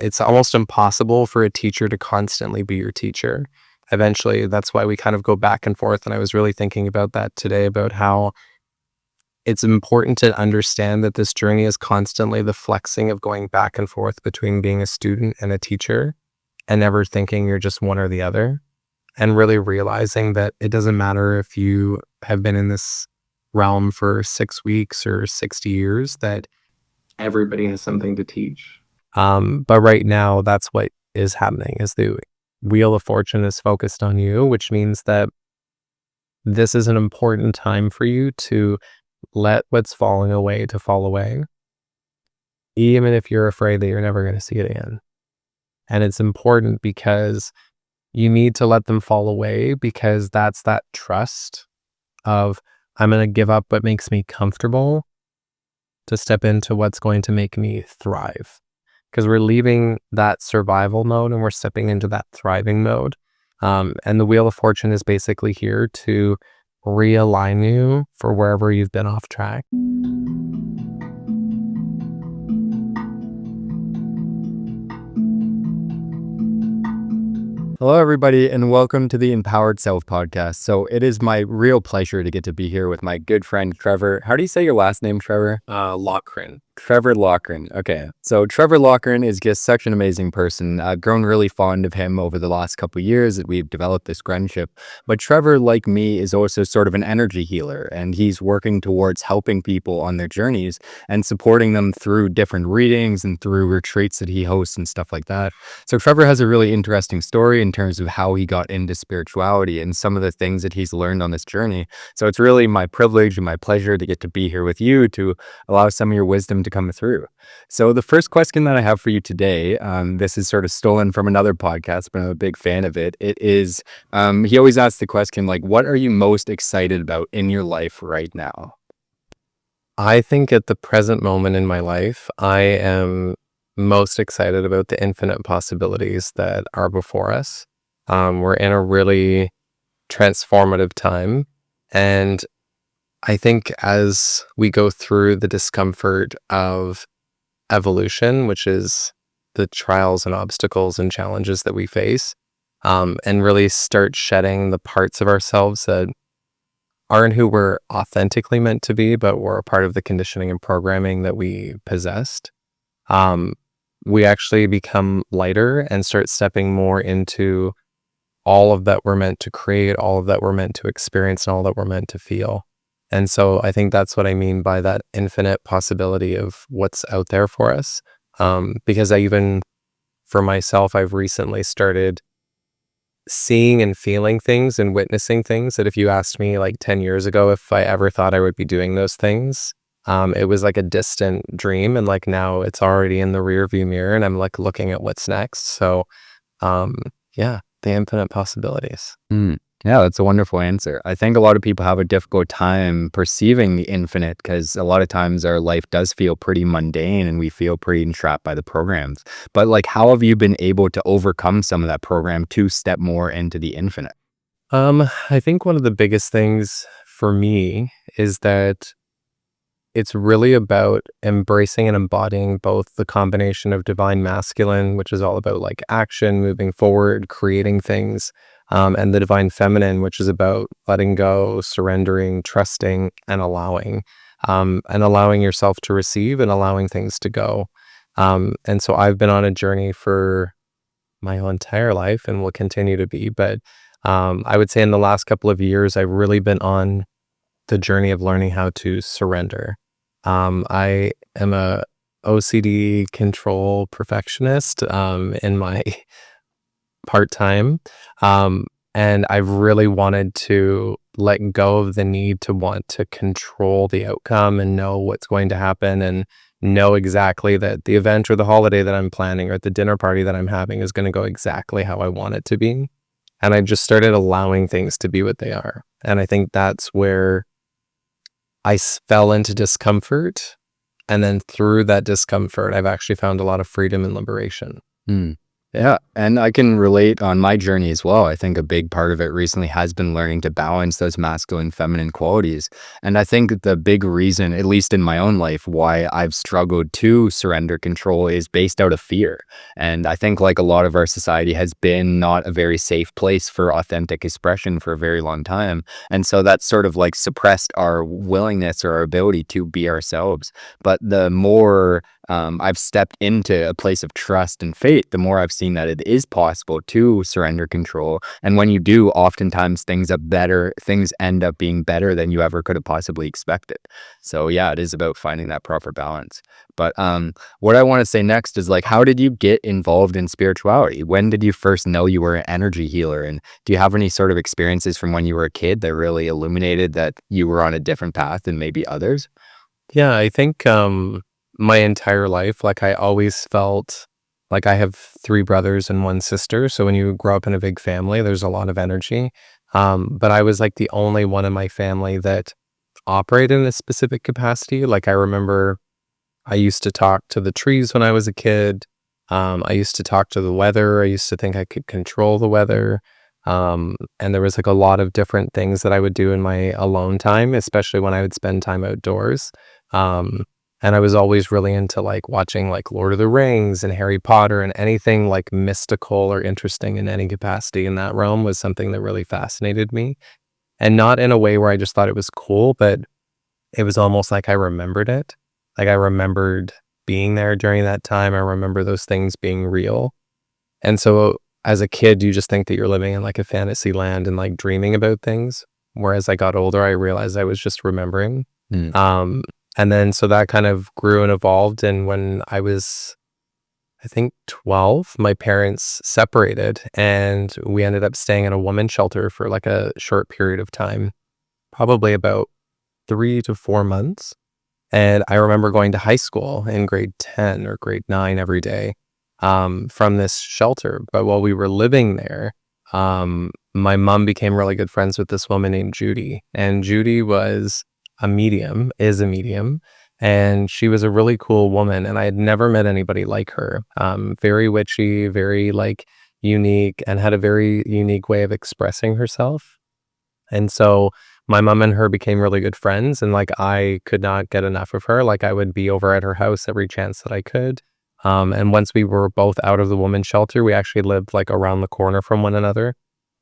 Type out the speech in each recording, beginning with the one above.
it's almost impossible for a teacher to constantly be your teacher. Eventually, that's why we kind of go back and forth. And I was really thinking about that today, about how it's important to understand that this journey is constantly the flexing of going back and forth between being a student and a teacher, and never thinking you're just one or the other, and really realizing that it doesn't matter if you have been in this realm for 6 weeks or 60 years, that everybody has something to teach. But right now, that's what is happening, is the wheel of fortune is focused on you, which means that this is an important time for you to let what's falling away to fall away, even if you're afraid that you're never going to see it again. And it's important because you need to let them fall away, because that's that trust of, I'm going to give up what makes me comfortable to step into what's going to make me thrive. Because we're leaving that survival mode and we're stepping into that thriving mode. And the Wheel of Fortune is basically here to realign you for wherever you've been off track. Hello, everybody, and welcome to the Empowered Self podcast. So it is my real pleasure to get to be here with my good friend, Trevor. How do you say your last name, Trevor? Loughrin. Trevor Loughrin. Okay. So Trevor Loughrin is just such an amazing person. I've grown really fond of him over the last couple of years that we've developed this friendship. But Trevor, like me, is also sort of an energy healer, and he's working towards helping people on their journeys and supporting them through different readings and through retreats that he hosts and stuff like that. So Trevor has a really interesting story in terms of how he got into spirituality and some of the things that he's learned on this journey. So it's really my privilege and my pleasure to get to be here with you to allow some of your wisdom to come through. So the first question that I have for you today, this is sort of stolen from another podcast, but I'm a big fan of it. It is, he always asks the question, like, what are you most excited about in your life right now? I think at the present moment in my life, I am most excited about the infinite possibilities that are before us. We're in a really transformative time. And I think as we go through the discomfort of evolution, which is the trials and obstacles and challenges that we face, and really start shedding the parts of ourselves that aren't who we're authentically meant to be, but we're a part of the conditioning and programming that we possessed, we actually become lighter and start stepping more into all of that we're meant to create, all of that we're meant to experience, and all that we're meant to feel. And so I think that's what I mean by that infinite possibility of what's out there for us. Because for myself, I've recently started seeing and feeling things and witnessing things that if you asked me like 10 years ago if I ever thought I would be doing those things, it was like a distant dream. And like now it's already in the rear view mirror and I'm like looking at what's next. So yeah, the infinite possibilities. Yeah, that's a wonderful answer. I think a lot of people have a difficult time perceiving the infinite because a lot of times our life does feel pretty mundane and we feel pretty entrapped by the programs. But like, how have you been able to overcome some of that program to step more into the infinite? I think one of the biggest things for me is that it's really about embracing and embodying both the combination of divine masculine, which is all about like action, moving forward, creating things, and the divine feminine, which is about letting go, surrendering, trusting, and allowing yourself to receive and allowing things to go. And so I've been on a journey for my whole entire life and will continue to be. But I would say in the last couple of years, I've really been on the journey of learning how to surrender. I am a OCD control perfectionist in my part-time. And I've really wanted to let go of the need to want to control the outcome and know what's going to happen and know exactly that the event or the holiday that I'm planning or the dinner party that I'm having is going to go exactly how I want it to be. And I just started allowing things to be what they are. And I think that's where I fell into discomfort. And then through that discomfort, I've actually found a lot of freedom and liberation. Yeah, and I can relate on my journey as well. I think a big part of it recently has been learning to balance those masculine, feminine qualities. And I think the big reason, at least in my own life, why I've struggled to surrender control is based out of fear. And I think, like a lot of our society, has been not a very safe place for authentic expression for a very long time. And so that's sort of like suppressed our willingness or our ability to be ourselves. But the more I've stepped into a place of trust and faith, the more I've seen that it is possible to surrender control. And when you do, oftentimes things end up being better than you ever could have possibly expected. So yeah, it is about finding that proper balance. But what I want to say next is like, how did you get involved in spirituality? When did you first know you were an energy healer? And do you have any sort of experiences from when you were a kid that really illuminated that you were on a different path than maybe others? Yeah, I think my entire life, like I always felt like I have three brothers and one sister. So when you grow up in a big family, there's a lot of energy. But I was like the only one in my family that operated in a specific capacity. Like I remember I used to talk to the trees when I was a kid. I used to talk to the weather. I used to think I could control the weather. And there was like a lot of different things that I would do in my alone time, especially when I would spend time outdoors. Um, and I was always really into like watching like Lord of the Rings and Harry Potter, and anything like mystical or interesting in any capacity in that realm was something that really fascinated me. And not in a way where I just thought it was cool, but it was almost like I remembered it. Like I remembered being there during that time. I remember those things being real. And so as a kid, you just think that you're living in like a fantasy land and like dreaming about things. Whereas I got older, I realized I was just remembering. Mm. Um, and then so that kind of grew and evolved. And when I was, I think 12, my parents separated and we ended up staying in a woman's shelter for like a short period of time, probably about 3 to 4 months. And I remember going to high school in grade 10 or grade 9 every day from this shelter. But while we were living there, my mom became really good friends with this woman named Judy. And Judy was a medium, is a medium. And she was a really cool woman. And I had never met anybody like her. Very witchy, very like unique, and had a very unique way of expressing herself. And so my mom and her became really good friends, and like I could not get enough of her. Like I would be over at her house every chance that I could. And once we were both out of the women's shelter, we actually lived like around the corner from one another.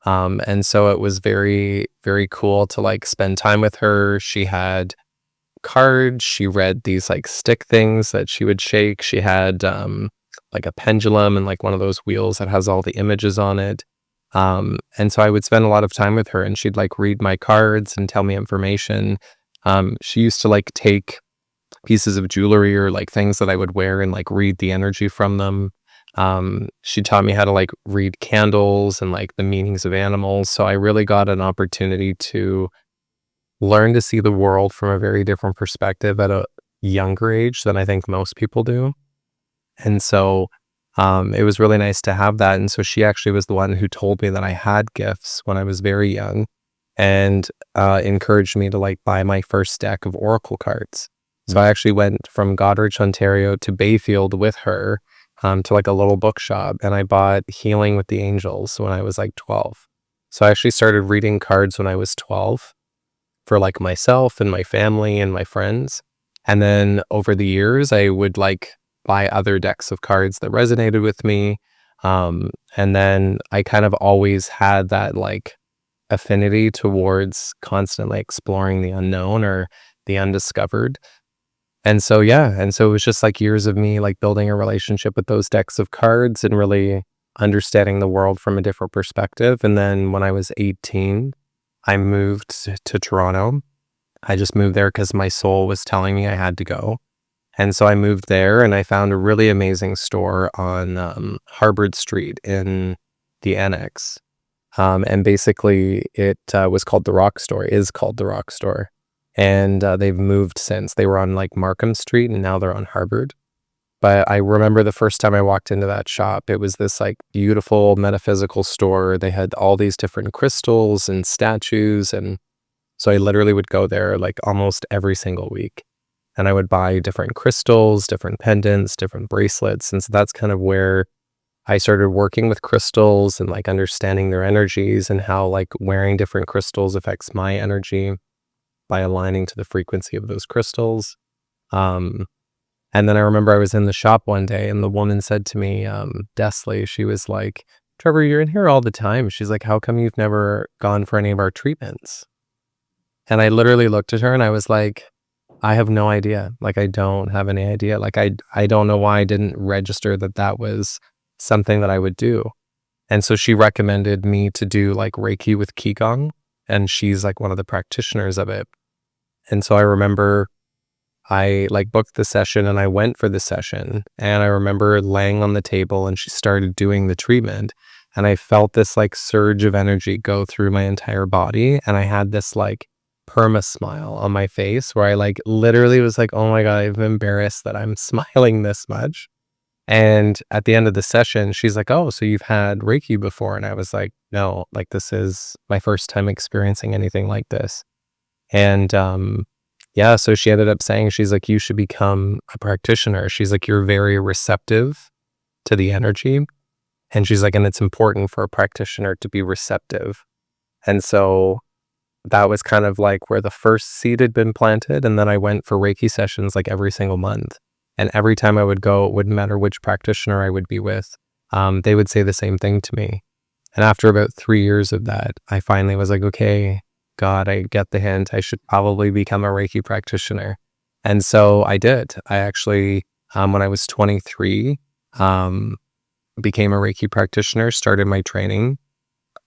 And so it was very, very cool to like spend time with her. She had cards. She read these like stick things that she would shake. She had like a pendulum and like one of those wheels that has all the images on it. And so I would spend a lot of time with her, and she'd like read my cards and tell me information. She used to like take pieces of jewelry or like things that I would wear and like read the energy from them. She taught me how to like read candles and like the meanings of animals. So I really got an opportunity to learn to see the world from a very different perspective at a younger age than I think most people do. And so it was really nice to have that. And so she actually was the one who told me that I had gifts when I was very young, and encouraged me to like buy my first deck of oracle cards. So I actually went from Goderich, Ontario to Bayfield with her to like a little bookshop, and I bought Healing with the Angels when I was like 12. So I actually started reading cards when I was 12 for like myself and my family and my friends. And then over the years, I would like buy other decks of cards that resonated with me. And then I kind of always had that like affinity towards constantly exploring the unknown or the undiscovered. And so, yeah. And so it was just like years of me like building a relationship with those decks of cards and really understanding the world from a different perspective. And then when I was 18, I moved to Toronto. I just moved there because my soul was telling me I had to go. And so I moved there, and I found a really amazing store on Harvard Street in the Annex. And basically it was called The Rock Store, is called The Rock Store. And they've moved since. They were on like Markham Street, and now they're on Harvard. But I remember the first time I walked into that shop, it was this like beautiful metaphysical store. They had all these different crystals and statues. And so I literally would go there like almost every single week. And I would buy different crystals, different pendants, different bracelets. And so that's kind of where I started working with crystals and like understanding their energies and how like wearing different crystals affects my energy by aligning to the frequency of those crystals. Um, and then I remember I was in the shop one day and the woman said to me, Desley, she was like, Trevor, you're in here all the time. She's like, how come you've never gone for any of our treatments? And I literally looked at her and I was like, I have no idea. Like, I don't have any idea. Like, I don't know why I didn't register that that was something that I would do. And so she recommended me to do like Reiki with Qigong. And she's like one of the practitioners of it. And so I remember I like booked the session and I went for the session. And I remember laying on the table and she started doing the treatment. And I felt this like surge of energy go through my entire body. And I had this like perma smile on my face where I like literally was like, oh my God, I'm embarrassed that I'm smiling this much. And at the end of the session, she's like, oh, so you've had Reiki before? And I was like, no, like this is my first time experiencing anything like this. And yeah, so she ended up saying, she's like, you should become a practitioner. She's like, you're very receptive to the energy. And she's like, and it's important for a practitioner to be receptive. And so that was kind of like where the first seed had been planted. And then I went for Reiki sessions like every single month. And every time I would go, it wouldn't matter which practitioner I would be with, they would say the same thing to me. And after about 3 years of that, I finally was like, okay, God, I get the hint. I should probably become a Reiki practitioner. And so I did. I actually, when I was 23, became a Reiki practitioner, started my training,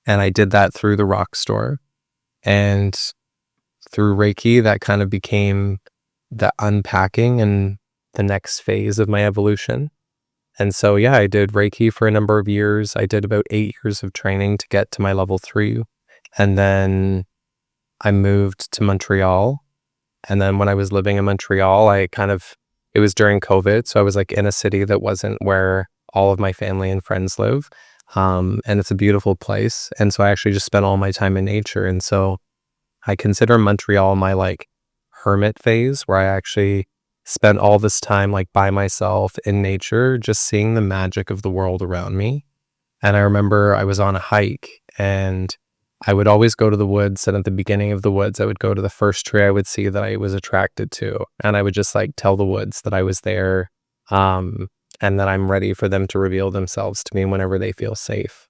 and I did that through the Rock Store. And through Reiki, that kind of became the unpacking and the next phase of my evolution. And so, yeah, I did Reiki for a number of years. I did about 8 years of training to get to my level 3. And then I moved to Montreal. And then when I was living in Montreal, it was during COVID. So I was like in a city that wasn't where all of my family and friends live. And it's a beautiful place. And so I actually just spent all my time in nature. And so I consider Montreal my like hermit phase, where I actually spent all this time like by myself in nature, just seeing the magic of the world around me. And I remember I was on a hike and I would always go to the woods. And at the beginning of the woods, I would go to the first tree I would see that I was attracted to. And I would just like tell the woods that I was there, and that I'm ready for them to reveal themselves to me whenever they feel safe.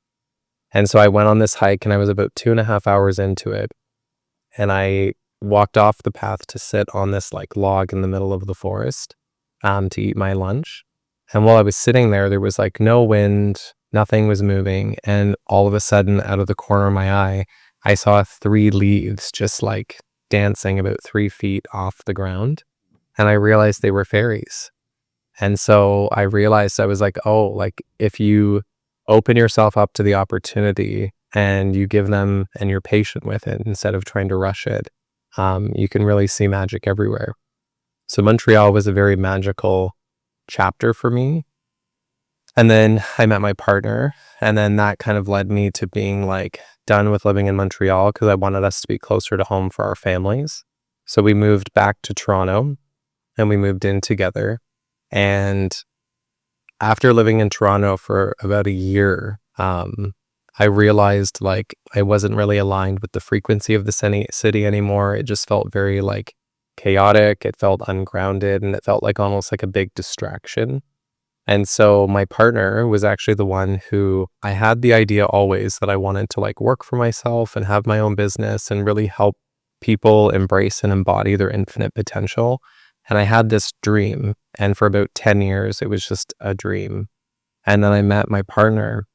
And so I went on this hike and I was about 2.5 hours into it. And I walked off the path to sit on this like log in the middle of the forest, to eat my lunch. And while I was sitting there, there was like no wind, nothing was moving. And all of a sudden, out of the corner of my eye, I saw 3 leaves just like dancing about 3 feet off the ground. And I realized they were fairies. And so I realized, I was like, oh, like if you open yourself up to the opportunity and you give them and you're patient with it instead of trying to rush it, you can really see magic everywhere. So Montreal was a very magical chapter for me. And then I met my partner, and then that kind of led me to being like done with living in Montreal because I wanted us to be closer to home for our families. So we moved back to Toronto and we moved in together. And after living in Toronto for about a year, I realized like I wasn't really aligned with the frequency of the city anymore. It just felt very like chaotic. It felt ungrounded and it felt like almost like a big distraction. And so my partner was actually the one who I had the idea always that I wanted to like work for myself and have my own business and really help people embrace and embody their infinite potential. And I had this dream. And for about 10 years, it was just a dream. And then I met my partner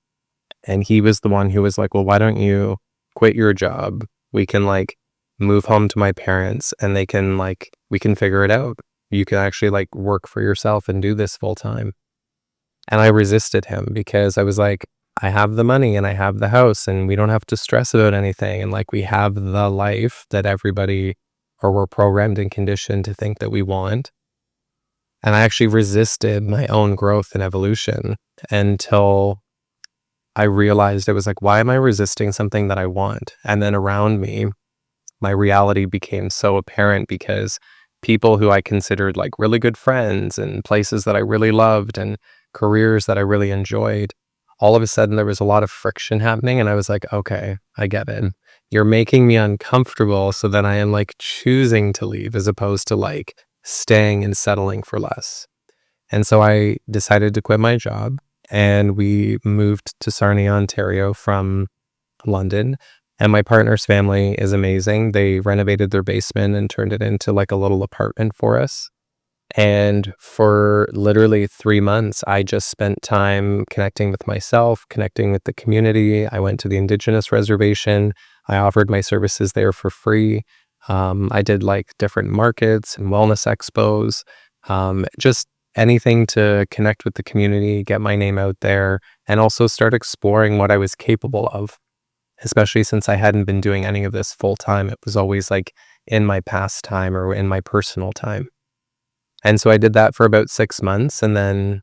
and he was the one who was like, well, why don't you quit your job? We can like move home to my parents and they can like, we can figure it out. You can actually like work for yourself and do this full time. And I resisted him because I was like, I have the money and I have the house and we don't have to stress about anything. And like we have the life that everybody, or we're programmed and conditioned to think that we want. And I actually resisted my own growth and evolution until I realized it was like, why am I resisting something that I want? And then around me, my reality became so apparent because people who I considered like really good friends and places that I really loved and careers that I really enjoyed, all of a sudden there was a lot of friction happening, and I was like, okay, I get it. You're making me uncomfortable, so then I am like choosing to leave as opposed to like staying and settling for less. And so I decided to quit my job, and we moved to Sarnia, Ontario from London. And my partner's family is amazing. They renovated their basement and turned it into like a little apartment for us. And for literally 3 months, I just spent time connecting with myself, connecting with the community. I went to the Indigenous reservation. I offered my services there for free. I did like different markets and wellness expos, just anything to connect with the community, get my name out there, and also start exploring what I was capable of, especially since I hadn't been doing any of this full time. It was always like in my pastime or in my personal time. And so I did that for about 6 months, and then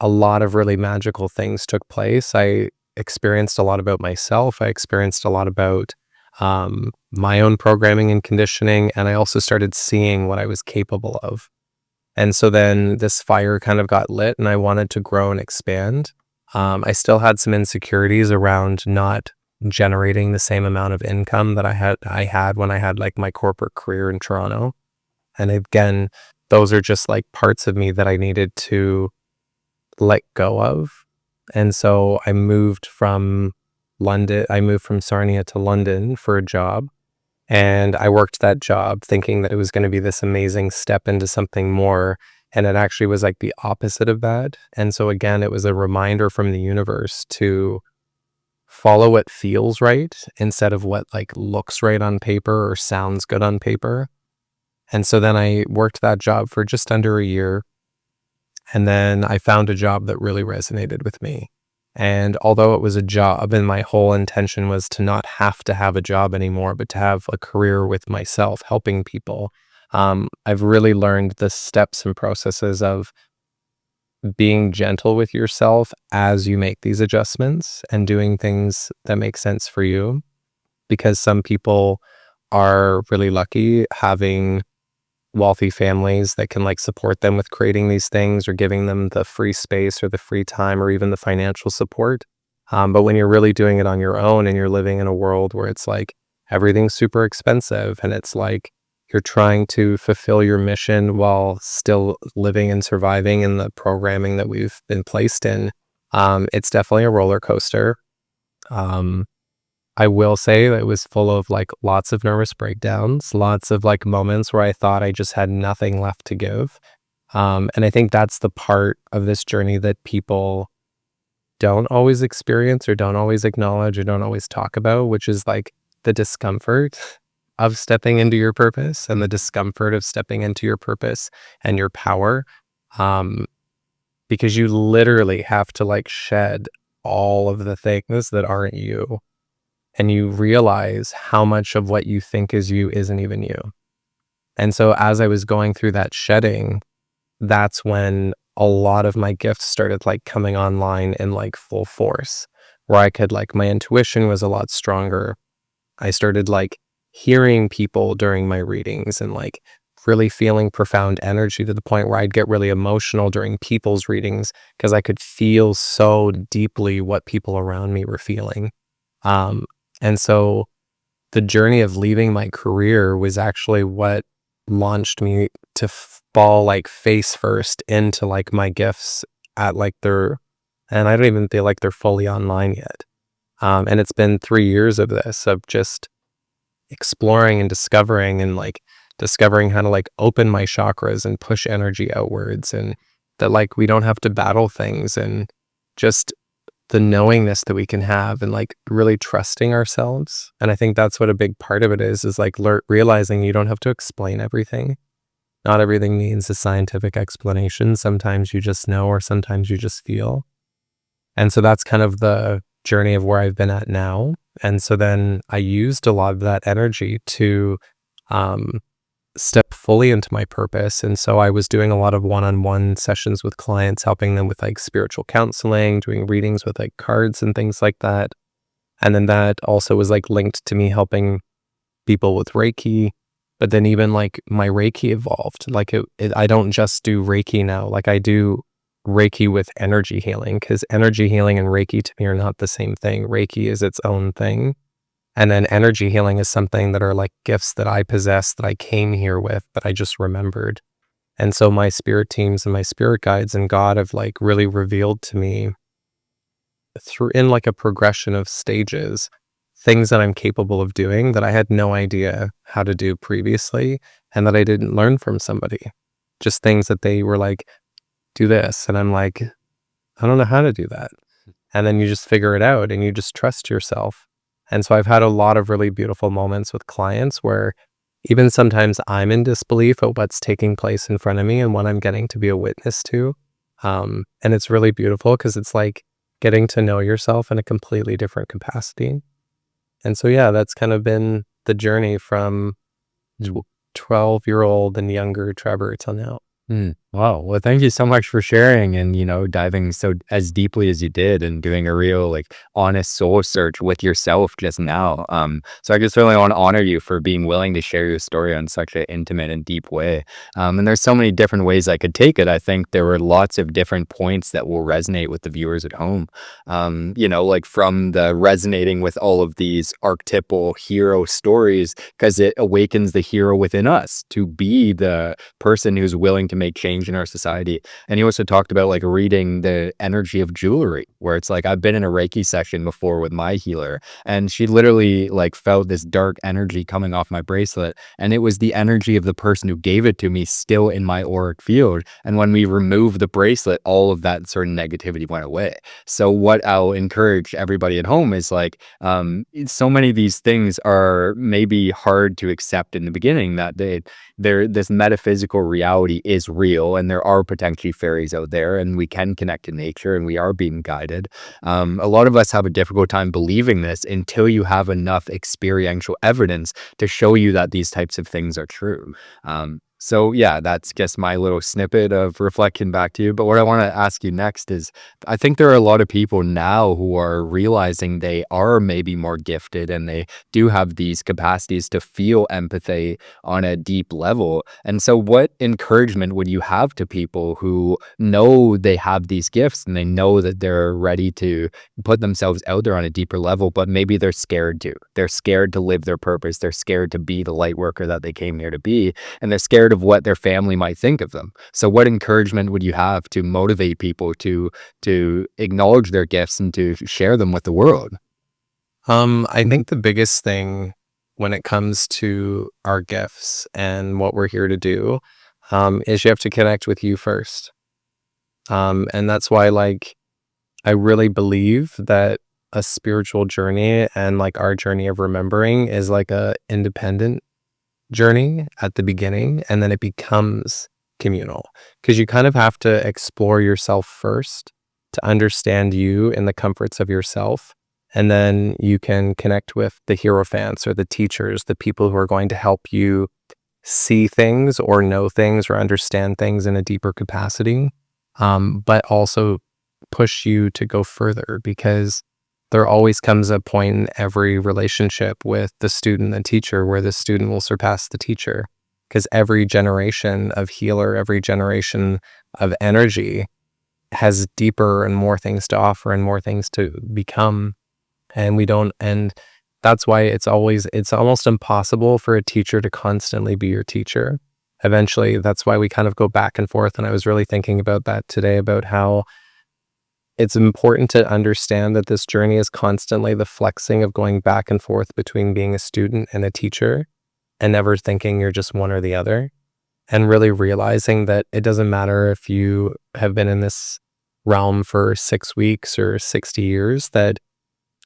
a lot of really magical things took place. I experienced a lot about myself. I experienced a lot about my own programming and conditioning, and I also started seeing what I was capable of. And so then this fire kind of got lit, and I wanted to grow and expand. I still had some insecurities around not generating the same amount of income that I had when I had like my corporate career in Toronto. And again, those are just like parts of me that I needed to let go of. And so I moved from Sarnia to London for a job. And I worked that job thinking that it was going to be this amazing step into something more. And it actually was like the opposite of that. And so again, it was a reminder from the universe to follow what feels right instead of what like looks right on paper or sounds good on paper. And so then I worked that job for just under a year. And then I found a job that really resonated with me. And although it was a job and my whole intention was to not have to have a job anymore, but to have a career with myself, helping people, I've really learned the steps and processes of being gentle with yourself as you make these adjustments and doing things that make sense for you. Because some people are really lucky having wealthy families that can like support them with creating these things or giving them the free space or the free time or even the financial support. But when you're really doing it on your own and you're living in a world where it's like everything's super expensive and it's like you're trying to fulfill your mission while still living and surviving in the programming that we've been placed in, it's definitely a roller coaster. Um, I will say that it was full of like lots of nervous breakdowns, lots of like moments where I thought I just had nothing left to give. And I think that's the part of this journey that people don't always experience or don't always acknowledge or don't always talk about, which is like the discomfort of stepping into your purpose and the discomfort of stepping into your purpose and your power. Um, because you literally have to like shed all of the things that aren't you, and you realize how much of what you think is you isn't even you. And so as I was going through that shedding, that's when a lot of my gifts started like coming online in like full force, where I could like, my intuition was a lot stronger. I started like hearing people during my readings and like really feeling profound energy to the point where I'd get really emotional during people's readings because I could feel so deeply what people around me were feeling. Um, and so the journey of leaving my career was actually what launched me to fall like face first into like my gifts at like and I don't even feel like they're fully online yet. And it's been 3 years of this, of just exploring and discovering how to like open my chakras and push energy outwards, and that like we don't have to battle things, and just the knowingness that we can have and like really trusting ourselves. And I think that's what a big part of it is like realizing you don't have to explain everything. Not everything needs a scientific explanation. Sometimes you just know, or sometimes you just feel. And so that's kind of the journey of where I've been at now. And so then I used a lot of that energy to um, step fully into my purpose. And so I was doing a lot of one-on-one sessions with clients, helping them with like spiritual counseling, doing readings with like cards and things like that. And then that also was like linked to me helping people with Reiki. But then even like my Reiki evolved. Like I don't just do Reiki now. Like I do Reiki with energy healing, because energy healing and Reiki to me are not the same thing. Reiki is its own thing. And then energy healing is something that are like gifts that I possess that I came here with, that I just remembered. And so my spirit teams and my spirit guides and God have like really revealed to me through in like a progression of stages, things that I'm capable of doing that I had no idea how to do previously and that I didn't learn from somebody. Just things that they were like, do this. And I'm like, I don't know how to do that. And then you just figure it out and you just trust yourself. And so I've had a lot of really beautiful moments with clients where even sometimes I'm in disbelief at what's taking place in front of me and what I'm getting to be a witness to. And it's really beautiful because it's like getting to know yourself in a completely different capacity. And so, yeah, that's kind of been the journey from 12-year-old and younger Trevor till now. Wow. Well, thank you so much for sharing and, diving so as deeply as you did and doing a real like honest soul search with yourself just now. So I just really want to honor you for being willing to share your story on such an intimate and deep way. And there's so many different ways I could take it. I think there were lots of different points that will resonate with the viewers at home. Like from the resonating with all of these archetypal hero stories, because it awakens the hero within us to be the person who's willing to make change in our society. And he also talked about like reading the energy of jewelry, where it's like I've been in a Reiki session before with my healer, and she literally like felt this dark energy coming off my bracelet, and it was the energy of the person who gave it to me still in my auric field. And when we removed the bracelet, all of that sort of negativity went away. So what I'll encourage everybody at home is like, so many of these things are maybe hard to accept in the beginning, that this metaphysical reality is real and there are potentially fairies out there and we can connect to nature and we are being guided. A lot of us have a difficult time believing this until you have enough experiential evidence to show you that these types of things are true. So yeah, that's just my little snippet of reflection back to you. But what I want to ask you next is, I think there are a lot of people now who are realizing they are maybe more gifted and they do have these capacities to feel empathy on a deep level. And so what encouragement would you have to people who know they have these gifts and they know that they're ready to put themselves out there on a deeper level, but maybe they're scared to? They're scared to live their purpose. They're scared to be the light worker that they came here to be, and they're scared of what their family might think of them. So what encouragement would you have to motivate people to acknowledge their gifts and to share them with the world? I think the biggest thing when it comes to our gifts and what we're here to do, is you have to connect with you first. And that's why, like, I really believe that a spiritual journey and like our journey of remembering is like a independent journey at the beginning, and then it becomes communal because you kind of have to explore yourself first to understand you in the comforts of yourself. And then you can connect with the hierophants or the teachers, the people who are going to help you see things or know things or understand things in a deeper capacity, but also push you to go further, because there always comes a point in every relationship with the student and teacher where the student will surpass the teacher, because every generation of healer, every generation of energy has deeper and more things to offer and more things to become. And that's why it's almost impossible for a teacher to constantly be your teacher. Eventually, that's why we kind of go back and forth. And I was really thinking about that today, about how it's important to understand that this journey is constantly the flexing of going back and forth between being a student and a teacher, and never thinking you're just one or the other, and really realizing that it doesn't matter if you have been in this realm for 6 weeks or 60 years, that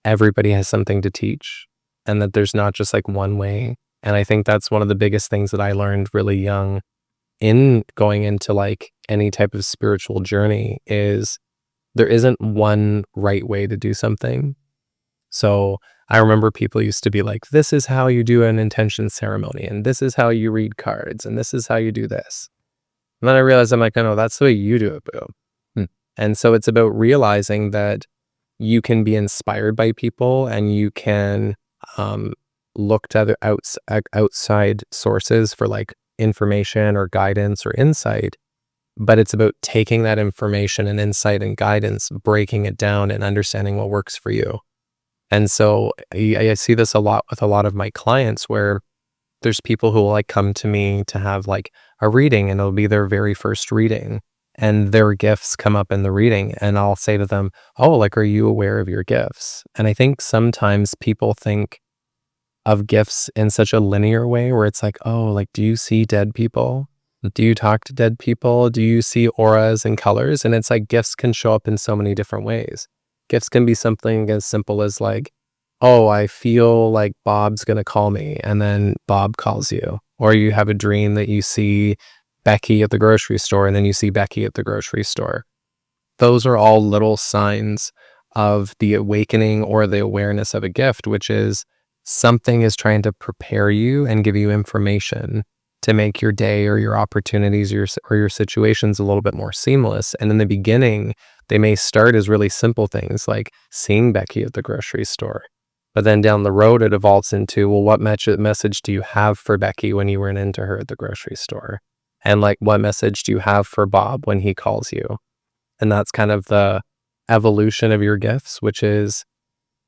everybody has something to teach and that there's not just like one way. And I think that's one of the biggest things that I learned really young in going into like any type of spiritual journey is there isn't one right way to do something. So I remember people used to be like, this is how you do an intention ceremony, and this is how you read cards, and this is how you do this. And then I realized, I'm like, no, that's the way you do it, boo. Hmm. And so it's about realizing that you can be inspired by people and you can look to other outside sources for like information or guidance or insight. but it's about taking that information and insight and guidance, breaking it down and understanding what works for you. And so I see this a lot with a lot of my clients where there's people who will like come to me to have like a reading and it'll be their very first reading and their gifts come up in the reading and I'll say to them, "Oh, like are you aware of your gifts?" And I think sometimes people think of gifts in such a linear way where it's like, "Oh, like do you see dead people? Do you talk to dead people? Do you see auras and colors?" And it's like gifts can show up in so many different ways. Gifts can be something as simple as like, "Oh, I feel like Bob's gonna call me," and then Bob calls you. Or you have a dream that you see Becky at the grocery store, and then you see Becky at the grocery store. Those are all little signs of the awakening or the awareness of a gift, which is something is trying to prepare you and give you information to make your day or your opportunities or your situations a little bit more seamless. And in the beginning, they may start as really simple things like seeing Becky at the grocery store. But then down the road, it evolves into, well, what message do you have for Becky when you ran into her at the grocery store? And like, what message do you have for Bob when he calls you? And that's kind of the evolution of your gifts, which is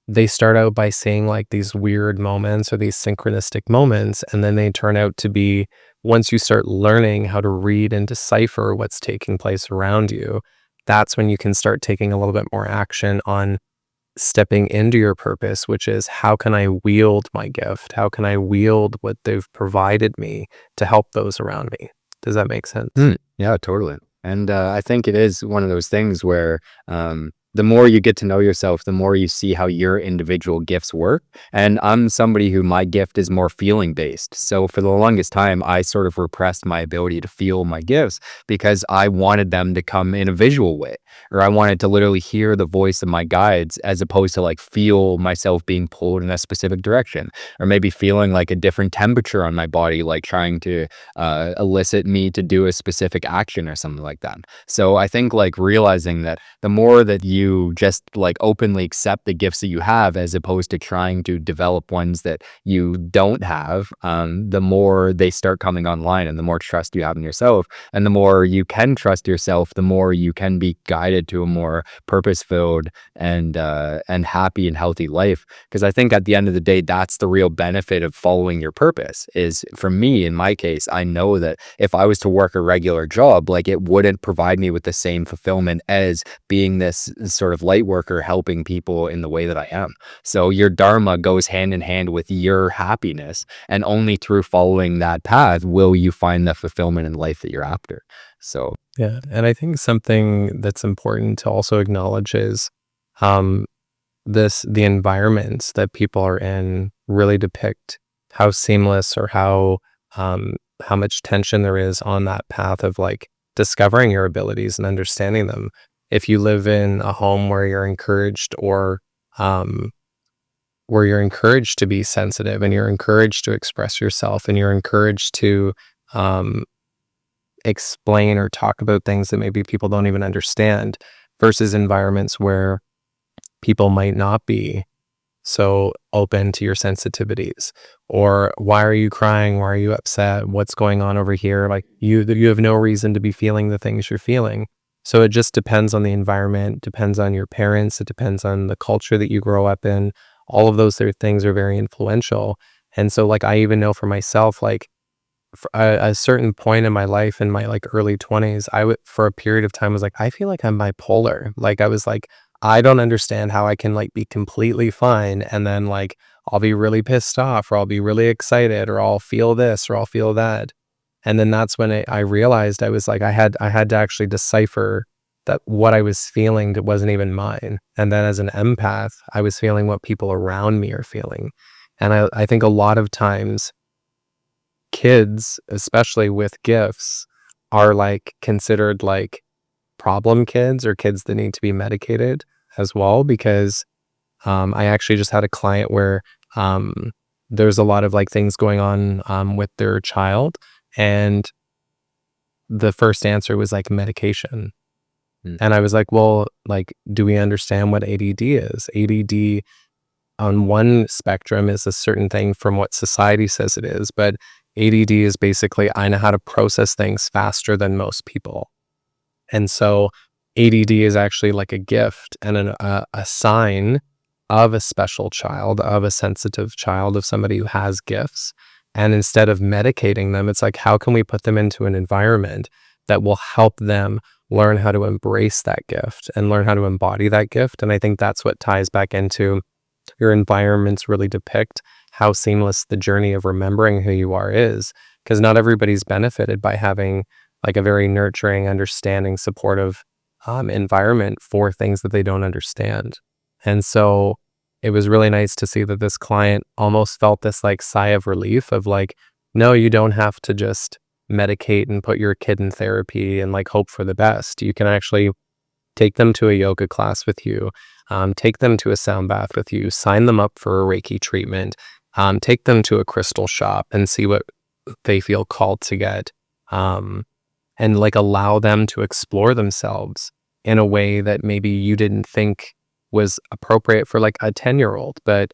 they start out by seeing like these weird moments or these synchronistic moments. And then they turn out to be, once you start learning how to read and decipher what's taking place around you, that's when you can start taking a little bit more action on stepping into your purpose, which is how can I wield my gift? How can I wield what they've provided me to help those around me? Does that make sense? Yeah, totally. And I think it is one of those things where the more you get to know yourself, the more you see how your individual gifts work. And I'm somebody who my gift is more feeling based. So for the longest time, I sort of repressed my ability to feel my gifts because I wanted them to come in a visual way, or I wanted to literally hear the voice of my guides as opposed to like feel myself being pulled in a specific direction, or maybe feeling like a different temperature on my body, like trying to elicit me to do a specific action or something like that. So I think like realizing that the more that you just like openly accept the gifts that you have as opposed to trying to develop ones that you don't have, the more they start coming online and the more trust you have in yourself. And the more you can trust yourself, the more you can be guided to a more purpose-filled and happy and healthy life. Because I think at the end of the day, that's the real benefit of following your purpose is, for me, in my case, I know that if I was to work a regular job, like it wouldn't provide me with the same fulfillment as being this sort of light worker helping people in the way that I am. So your dharma goes hand in hand with your happiness, and only through following that path will you find the fulfillment in life that you're after. So Yeah. And I think something that's important to also acknowledge is um, the environments that people are in really depict how seamless or how much tension there is on that path of like discovering your abilities and understanding them. If you live in a home where you're encouraged or um, where you're encouraged to be sensitive and you're encouraged to express yourself and you're encouraged to um, explain or talk about things that maybe people don't even understand versus environments where people might not be so open to your sensitivities, or why are you crying, why are you upset, what's going on over here, like you have no reason to be feeling the things you're feeling. So it just depends on the environment, depends on your parents, it depends on the culture that you grow up in. All of those things are very influential. And so like I even know for myself, like for a certain point in my life in my like early 20s, I would for a period of time was like, I feel like I'm bipolar. Like I was like, I don't understand how I can like be completely fine and then like I'll be really pissed off or I'll be really excited or I'll feel this or I'll feel that. And then that's when I realized I was like I had to actually decipher that what I was feeling that wasn't even mine. And then as an empath, I was feeling what people around me are feeling. And I think a lot of times kids, especially with gifts, are like considered like problem kids or kids that need to be medicated as well. Because I actually just had a client where there's a lot of like things going on with their child, and the first answer was like medication. mm, And I was like, well, like, do we understand what ADD is? ADD on one spectrum is a certain thing from what society says it is, but ADD is basically I know how to process things faster than most people. And so ADD is actually like a gift and a sign of a special child, of a sensitive child, of somebody who has gifts. And instead of medicating them, it's like, how can we put them into an environment that will help them learn how to embrace that gift and learn how to embody that gift? And I think that's what ties back into your environments really depict how seamless the journey of remembering who you are is, because not everybody's benefited by having like a very nurturing, understanding, supportive environment for things that they don't understand. And so it was really nice to see that this client almost felt this like sigh of relief of like, no, you don't have to just medicate and put your kid in therapy and like hope for the best. You can actually take them to a yoga class with you, take them to a sound bath with you, sign them up for a Reiki treatment, take them to a crystal shop and see what they feel called to get. And like allow them to explore themselves in a way that maybe you didn't think was appropriate for like a 10-year-old, but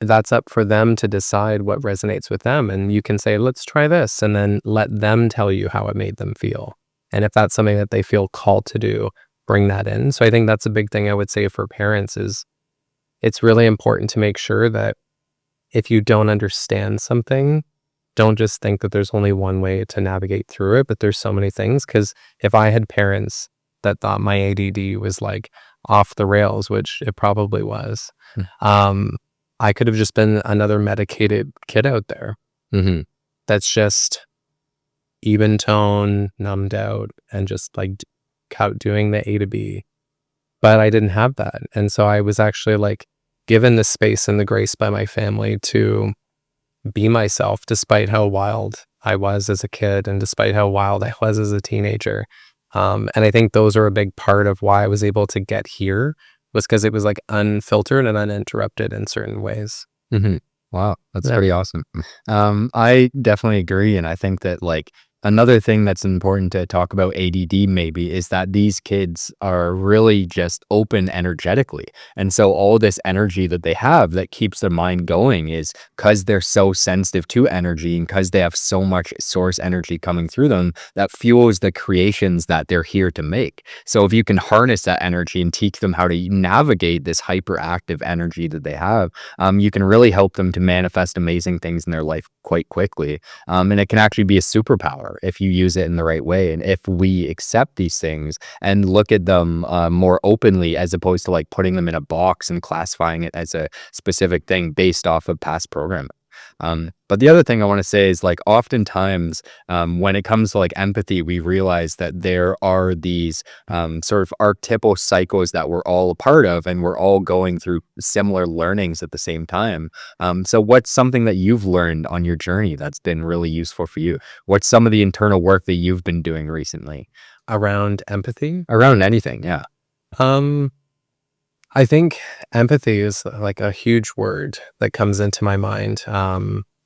that's up for them to decide what resonates with them. And you can say, let's try this, and then let them tell you how it made them feel. And if that's something that they feel called to do, bring that in. So I think that's a big thing I would say for parents is it's really important to make sure that if you don't understand something, don't just think that there's only one way to navigate through it, but there's so many things. Because if I had parents that thought my ADD was like off the rails, which it probably was, I could have just been another medicated kid out there Mm-hmm. that's just even tone, numbed out, and just like doing the A to B. But I didn't have that. And so I was actually like given the space and the grace by my family to be myself despite how wild I was as a kid and despite how wild I was as a teenager. And I think those are a big part of why I was able to get here was because it was like unfiltered and uninterrupted in certain ways. Mm-hmm. Wow, that's Yeah. pretty awesome. I definitely agree, and I think that like another thing that's important to talk about ADD maybe is that these kids are really just open energetically, and so all this energy that they have that keeps their mind going is because they're so sensitive to energy and because they have so much source energy coming through them that fuels the creations that they're here to make. So if you can harness that energy and teach them how to navigate this hyperactive energy that they have, you can really help them to manifest amazing things in their life quite quickly. And it can actually be a superpower if you use it in the right way. And if we accept these things and look at them more openly, as opposed to like putting them in a box and classifying it as a specific thing based off of past programming. But the other thing I want to say is like oftentimes when it comes to like empathy, we realize that there are these sort of archetypal cycles that we're all a part of, and we're all going through similar learnings at the same time. So what's something that you've learned on your journey that's been really useful for you? What's some of the internal work that you've been doing recently Around empathy, around anything? Yeah. um, I think empathy is like a huge word that comes into my mind.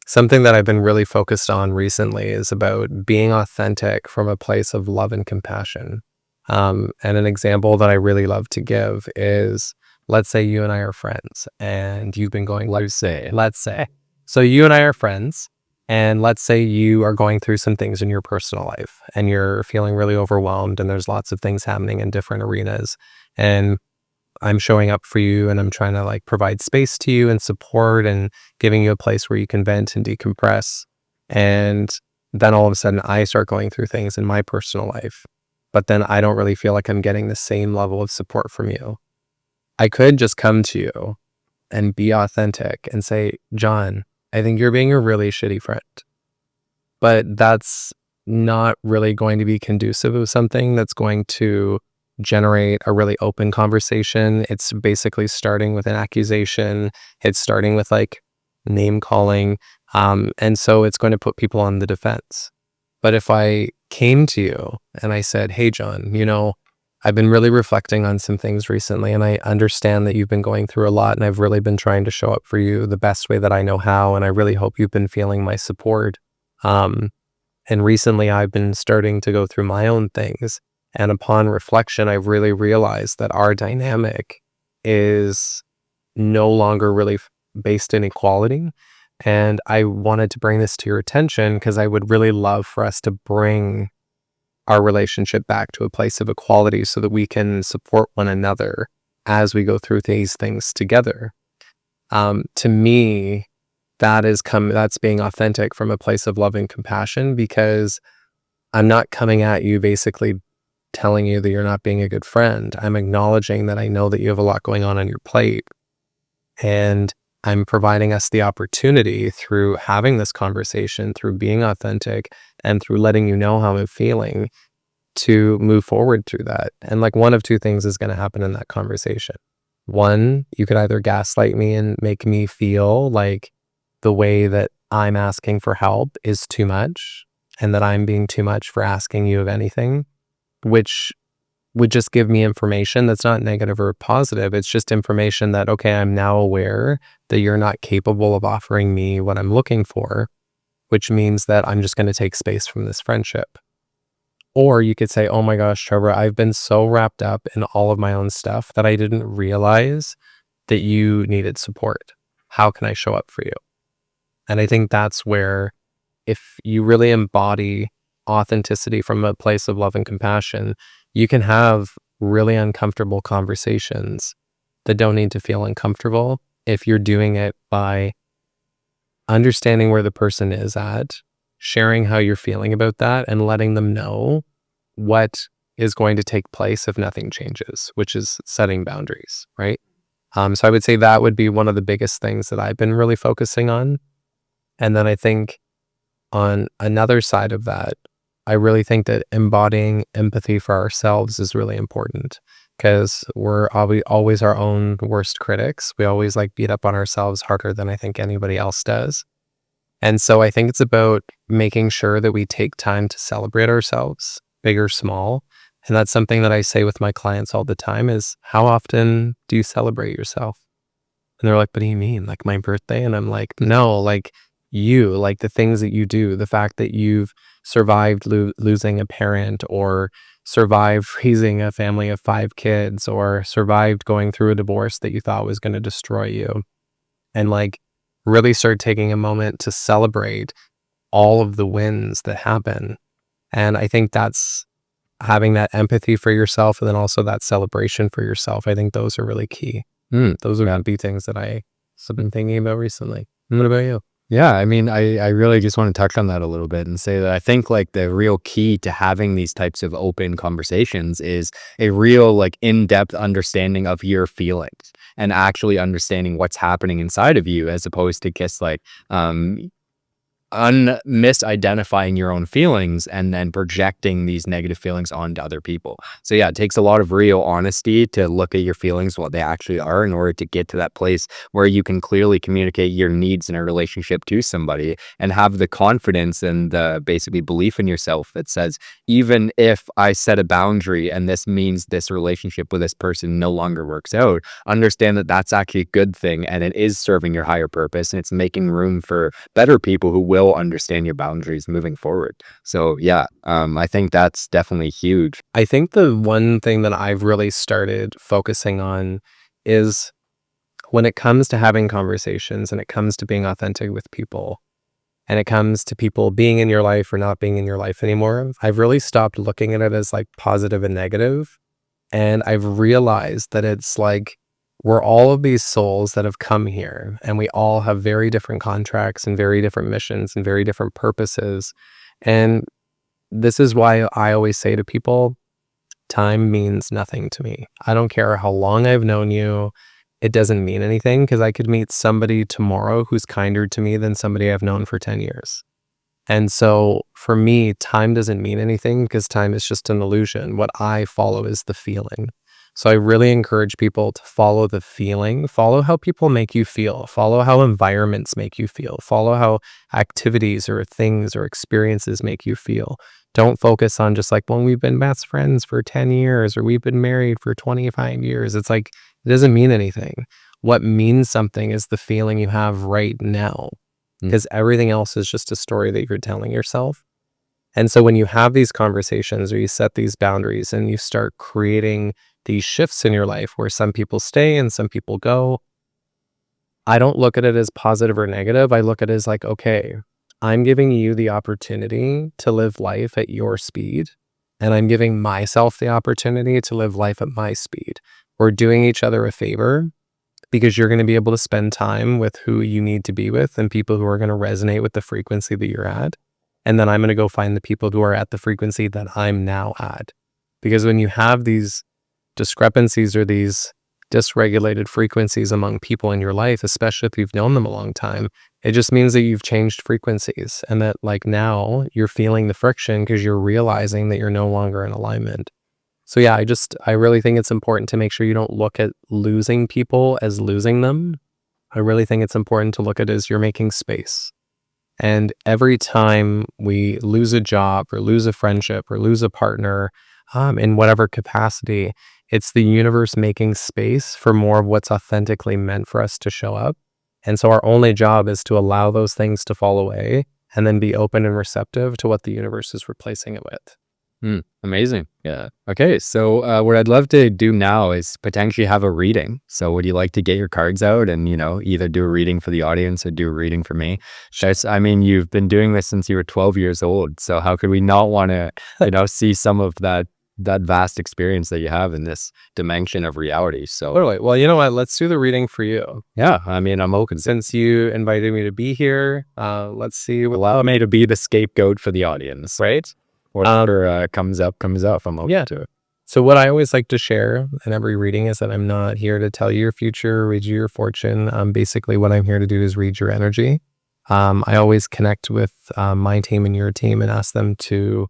Something that I've been really focused on recently is about being authentic from a place of love and compassion. And an example that I really love to give is, let's say you and I are friends and you've been going through, let's say, so you and I are friends, and let's say you are going through some things in your personal life and you're feeling really overwhelmed and there's lots of things happening in different arenas. And I'm showing up for you and I'm trying to like provide space to you and support and giving you a place where you can vent and decompress. And then all of a sudden I start going through things in my personal life, but then I don't really feel like I'm getting the same level of support from you. I could just come to you and be authentic and say, John, I think you're being a really shitty friend, but that's not really going to be conducive of something that's going to generate a really open conversation. It's basically starting with an accusation. It's starting with like name calling. And so it's going to put people on the defense. But if I came to you and I said, hey, John, I've been really reflecting on some things recently, and I understand that you've been going through a lot, and I've really been trying to show up for you the best way that I know how. And I really hope you've been feeling my support. And recently I've been starting to go through my own things. And upon reflection, I've really realized that our dynamic is no longer really based in equality. And I wanted to bring this to your attention because I would really love for us to bring our relationship back to a place of equality so that we can support one another as we go through these things together. To me, that's being authentic from a place of love and compassion, because I'm not coming at you basically telling you that you're not being a good friend. I'm acknowledging that I know that you have a lot going on your plate, and I'm providing us the opportunity through having this conversation, through being authentic, and through letting you know how I'm feeling, to move forward through that. And like, one of two things is going to happen in that conversation. One, you could either gaslight me and make me feel like the way that I'm asking for help is too much and that I'm being too much for asking you of anything, which would just give me information that's not negative or positive. It's just information that, okay, I'm now aware that you're not capable of offering me what I'm looking for, which means that I'm just going to take space from this friendship. Or you could say, oh my gosh, Trevor, I've been so wrapped up in all of my own stuff that I didn't realize that you needed support. How can I show up for you? And I think that's where, if you really embody authenticity from a place of love and compassion, you can have really uncomfortable conversations that don't need to feel uncomfortable if you're doing it by understanding where the person is at, sharing how you're feeling about that, and letting them know what is going to take place if nothing changes, which is setting boundaries, right? So I would say that would be one of the biggest things that I've been really focusing on. And then I think on another side of that, I really think that embodying empathy for ourselves is really important, because we're always our own worst critics. We always like beat up on ourselves harder than I think anybody else does. And so I think it's about making sure that we take time to celebrate ourselves, big or small. And that's something that I say with my clients all the time is, how often do you celebrate yourself? And they're like, what do you mean? Like my birthday? And I'm like, no, like you, like the things that you do, the fact that you've survived losing a parent, or survived raising a family of 5 kids, or survived going through a divorce that you thought was going to destroy you. And like, really start taking a moment to celebrate all of the wins that happen. And I think that's having that empathy for yourself, and then also that celebration for yourself. I think those are really key. Those are going to be things that I have been thinking about recently. What about you? Yeah, I mean, I really just want to touch on that a little bit and say that I think like the real key to having these types of open conversations is a real like in-depth understanding of your feelings and actually understanding what's happening inside of you, as opposed to just like misidentifying your own feelings and then projecting these negative feelings onto other people. So yeah, it takes a lot of real honesty to look at your feelings, what they actually are, in order to get to that place where you can clearly communicate your needs in a relationship to somebody and have the confidence and the basically belief in yourself that says, even if I set a boundary and this means this relationship with this person no longer works out, understand that that's actually a good thing and it is serving your higher purpose, and it's making room for better people who will understand your boundaries moving forward. So yeah, I think that's definitely huge. I think the one thing that I've really started focusing on is, when it comes to having conversations and it comes to being authentic with people, and it comes to people being in your life or not being in your life anymore, I've really stopped looking at it as like positive and negative. And I've realized that it's like, we're all of these souls that have come here, and we all have very different contracts and very different missions and very different purposes. And this is why I always say to people, time means nothing to me. I don't care how long I've known you. It doesn't mean anything, because I could meet somebody tomorrow who's kinder to me than somebody I've known for 10 years. And so for me, time doesn't mean anything, because time is just an illusion. What I follow is the feeling. So I really encourage people to follow the feeling, follow how people make you feel, follow how environments make you feel, follow how activities or things or experiences make you feel. Don't focus on just like, well, we've been best friends for 10 years or we've been married for 25 years. It's like, it doesn't mean anything. What means something is the feeling you have right now, because everything else is just a story that you're telling yourself. And so when you have these conversations, or you set these boundaries and you start creating these shifts in your life where some people stay and some people go, I don't look at it as positive or negative. I look at it as like, okay, I'm giving you the opportunity to live life at your speed. and I'm giving myself the opportunity to live life at my speed. We're doing each other a favor because you're going to be able to spend time with who you need to be with and people who are going to resonate with the frequency that you're at. And then I'm going to go find the people who are at the frequency that I'm now at. Because when you have these discrepancies or these dysregulated frequencies among people in your life, especially if you've known them a long time, it just means that you've changed frequencies and that like now you're feeling the friction because you're realizing that you're no longer in alignment. So yeah, I really think it's important to make sure you don't look at losing people as losing them. I really think it's important to look at it as you're making space. And every time we lose a job or lose a friendship or lose a partner, in whatever capacity, it's the universe making space for more of what's authentically meant for us to show up. And so our only job is to allow those things to fall away and then be open and receptive to what the universe is replacing it with. Amazing. Yeah. Okay. So what I'd love to do now is potentially have a reading. So would you like to get your cards out and, either do a reading for the audience or do a reading for me? I mean, you've been doing this since you were 12 years old. So how could we not want to, see some of that vast experience that you have in this dimension of reality? So Totally. Well, you know what? Let's do the reading for you. yeah, I mean, I'm open. Since you invited me to be here, let's see. Allow me to be the scapegoat for the audience. Right? Whatever comes up. I'm open to it. So what I always like to share in every reading is that I'm not here to tell you your future, read you your fortune. Basically what I'm here to do is read your energy. I always connect with my team and your team and ask them to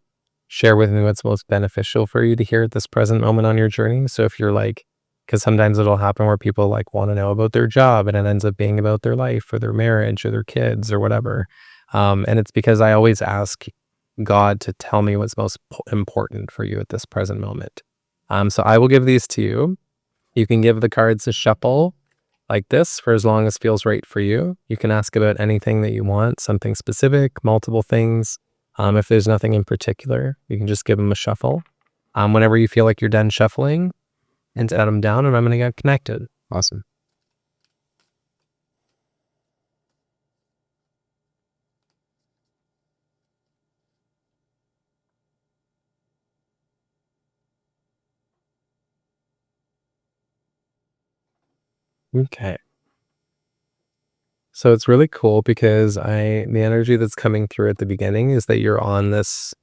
share with me what's most beneficial for you to hear at this present moment on your journey. So if you're like, because sometimes it'll happen where people like want to know about their job and it ends up being about their life or their marriage or their kids or whatever. And it's because I always ask God to tell me what's most important for you at this present moment. So I will give these to you. You can give the cards a shuffle like this for as long as feels right for you. You can ask about anything that you want, something specific, multiple things. If there's nothing in particular, you can just give them a shuffle. Whenever you feel like you're done shuffling, and set them down, and I'm going to get connected. Awesome. Okay. So it's really cool because the energy that's coming through at the beginning is that you're on this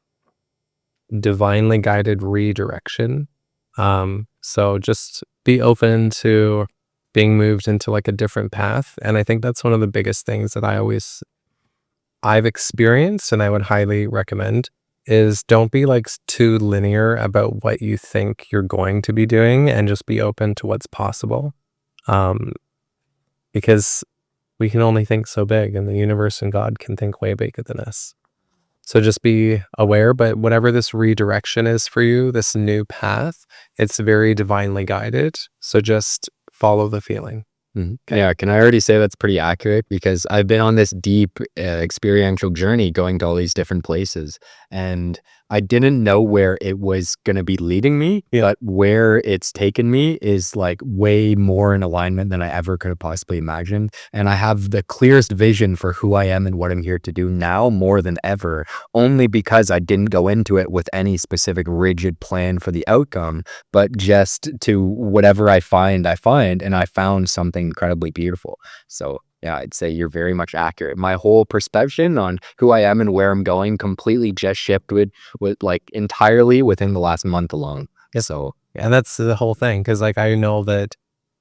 divinely guided redirection. So just be open to being moved into like a different path. And I think that's one of the biggest things that I've experienced and I would highly recommend is don't be like too linear about what you think you're going to be doing and just be open to what's possible. Because we can only think so big and the universe and God can think way bigger than us. So just be aware, but whatever this redirection is for you, this new path, it's very divinely guided. So just follow the feeling. Okay. Yeah, can I already say that's pretty accurate? Because I've been on this deep experiential journey going to all these different places, and I didn't know where it was going to be leading me, but where it's taken me is like way more in alignment than I ever could have possibly imagined. And I have the clearest vision for who I am and what I'm here to do now more than ever, only because I didn't go into it with any specific rigid plan for the outcome, but just to whatever I find, and I found something incredibly beautiful. So yeah, I'd say you're very much accurate. My whole perception on who I am and where I'm going completely just shifted with like entirely within the last month alone. So and that's the whole thing. Cause like, I know that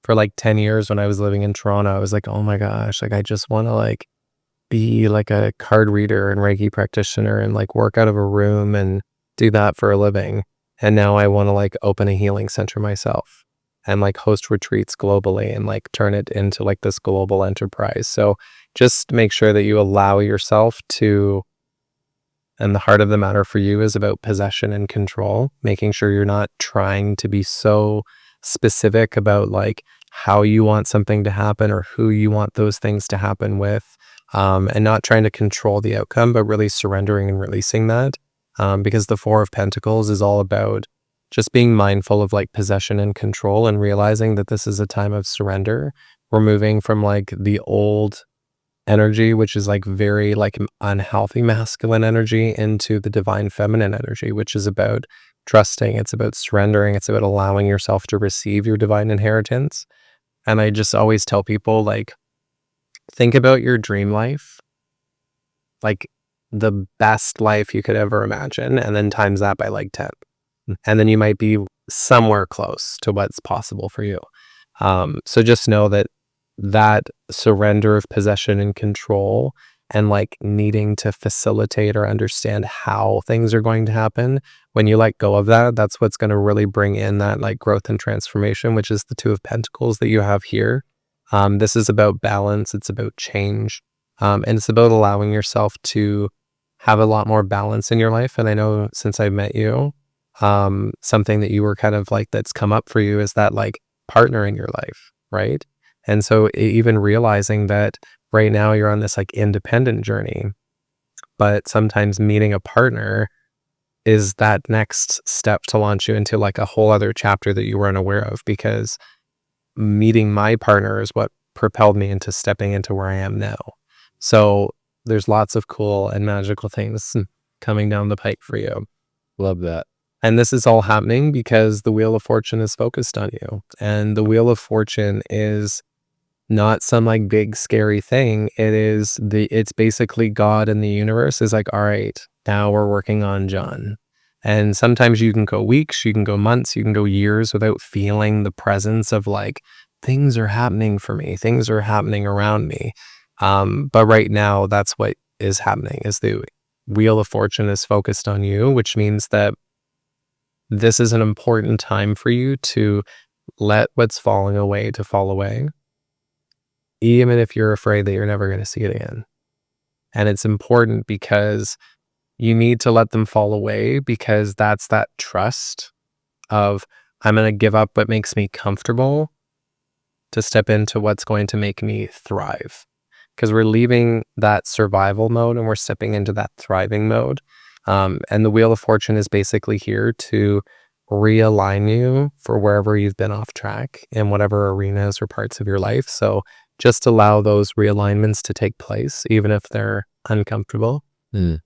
for like 10 years when I was living in Toronto, I was like, oh my gosh, like I just want to like be like a card reader and Reiki practitioner and like work out of a room and do that for a living. And now I want to like open a healing center myself and like host retreats globally and like turn it into like this global enterprise. So just make sure that you allow yourself to, and the heart of the matter for you is about possession and control, making sure you're not trying to be so specific about like how you want something to happen or who you want those things to happen with, and not trying to control the outcome, but really surrendering and releasing that. Because the Four of Pentacles is all about just being mindful of like possession and control and realizing that this is a time of surrender. We're moving from like the old energy, which is like very like unhealthy masculine energy, into the divine feminine energy, which is about trusting, it's about surrendering, it's about allowing yourself to receive your divine inheritance. And I just always tell people, like, think about your dream life, like the best life you could ever imagine, and then times that by like 10. And then you might be somewhere close to what's possible for you. So just know that that surrender of possession and control and like needing to facilitate or understand how things are going to happen, when you let go of that, that's what's going to really bring in that like growth and transformation, which is the Two of Pentacles that you have here. This is about balance. It's about change. And it's about allowing yourself to have a lot more balance in your life. And I know since I met you, something that you were kind of like that's come up for you is that like partner in your life, right? And so even realizing that right now you're on this like independent journey, but sometimes meeting a partner is that next step to launch you into like a whole other chapter that you weren't aware of, because meeting my partner is what propelled me into stepping into where I am now. So there's lots of cool and magical things coming down the pike for you. Love that. And this is all happening because the Wheel of Fortune is focused on you. And the Wheel of Fortune is not some like big scary thing. It's basically God and the universe is like, all right, now we're working on John. And sometimes you can go weeks, you can go months, you can go years without feeling the presence of like, things are happening for me, things are happening around me. But right now, that's what is happening, is the Wheel of Fortune is focused on you, which means that this is an important time for you to let what's falling away to fall away, even if you're afraid that you're never going to see it again. And it's important because you need to let them fall away, because that's that trust of, I'm going to give up what makes me comfortable to step into what's going to make me thrive. Because we're leaving that survival mode and we're stepping into that thriving mode. And the Wheel of Fortune is basically here to realign you for wherever you've been off track in whatever arenas or parts of your life. So just allow those realignments to take place, even if they're uncomfortable. Mm.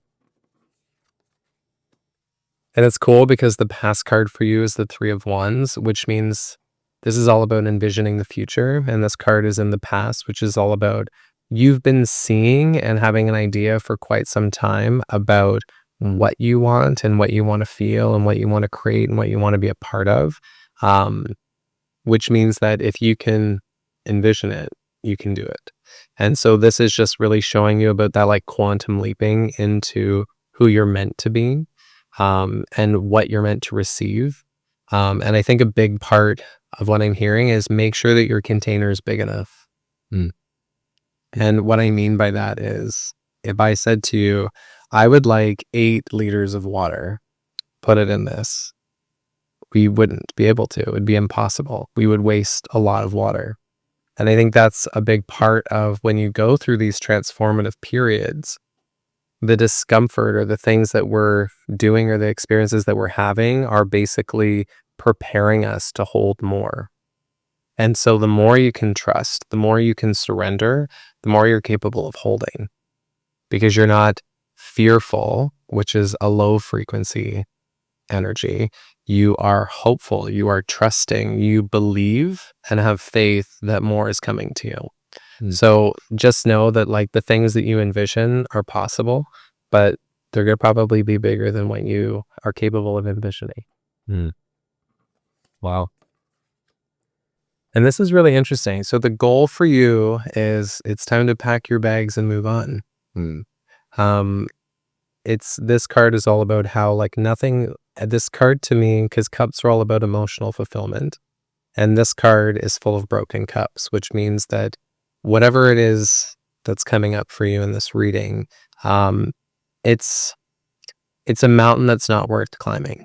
And it's cool because the past card for you is the Three of Wands, which means this is all about envisioning the future. And this card is in the past, which is all about you've been seeing and having an idea for quite some time about what you want and what you want to feel and what you want to create and what you want to be a part of. Which means that if you can envision it, you can do it. And so this is just really showing you about that like quantum leaping into who you're meant to be, and what you're meant to receive. And I think a big part of what I'm hearing is make sure that your container is big enough. Mm. And what I mean by that is, if I said to you, I would like 8 liters of water, put it in this, we wouldn't be able to. It would be impossible. We would waste a lot of water. And I think that's a big part of when you go through these transformative periods, the discomfort or the things that we're doing or the experiences that we're having are basically preparing us to hold more. And so the more you can trust, the more you can surrender, the more you're capable of holding, because you're not fearful, which is a low frequency energy. You are hopeful, you are trusting, you believe and have faith that more is coming to you. Mm. So just know that like the things that you envision are possible, but they're going to probably be bigger than what you are capable of envisioning. Mm. Wow. And this is really interesting. So the goal for you is it's time to pack your bags and move on. Mm. This card is all about how like nothing, this card to me, because cups are all about emotional fulfillment. And this card is full of broken cups, which means that whatever it is that's coming up for you in this reading, it's a mountain that's not worth climbing,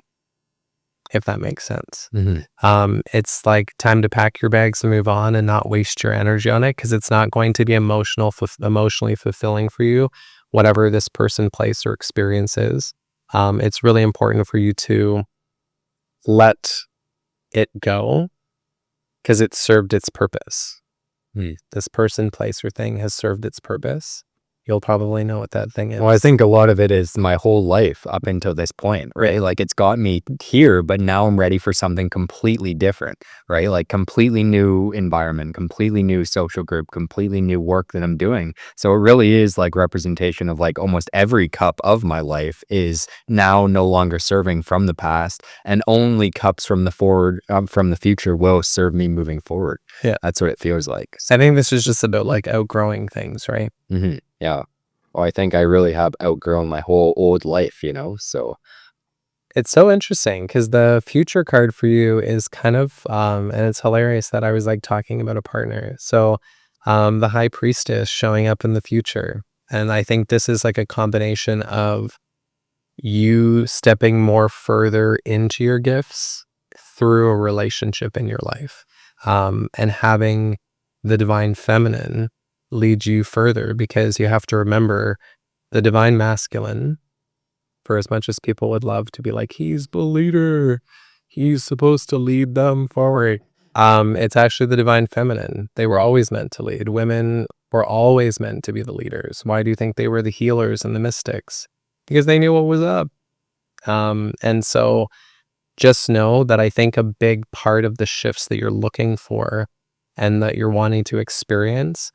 if that makes sense. Mm-hmm. It's like time to pack your bags and move on and not waste your energy on it, because it's not going to be emotionally fulfilling for you, whatever this person, place, or experience is. It's really important for you to let it go, because it served its purpose. Mm. This person, place, or thing has served its purpose. you'll probably know what that thing Well, I is. think a lot of it is my whole life up until this point, right? Like it's got me here, but now I'm ready for something completely different, right? Like completely new environment, completely new social group, completely new work that I'm doing. So it really is like representation of like almost every cup of my life is now no longer serving from the past, and only cups from from the future will serve me moving forward. Yeah. That's what it feels like. I think this is just about like outgrowing things, right? Yeah. Well, I think I really have outgrown my whole old life, so. It's so interesting because the future card for you is kind of, and it's hilarious that I was like talking about a partner. So, the high priestess showing up in the future. And I think this is like a combination of you stepping more further into your gifts through a relationship in your life, and having the divine feminine lead you further, because you have to remember the divine masculine, for as much as people would love to be like, he's the leader, he's supposed to lead them forward. It's actually the divine feminine. They were always meant to lead. Women were always meant to be the leaders. Why do you think they were the healers and the mystics? Because they knew what was up. And so just know that I think a big part of the shifts that you're looking for and that you're wanting to experience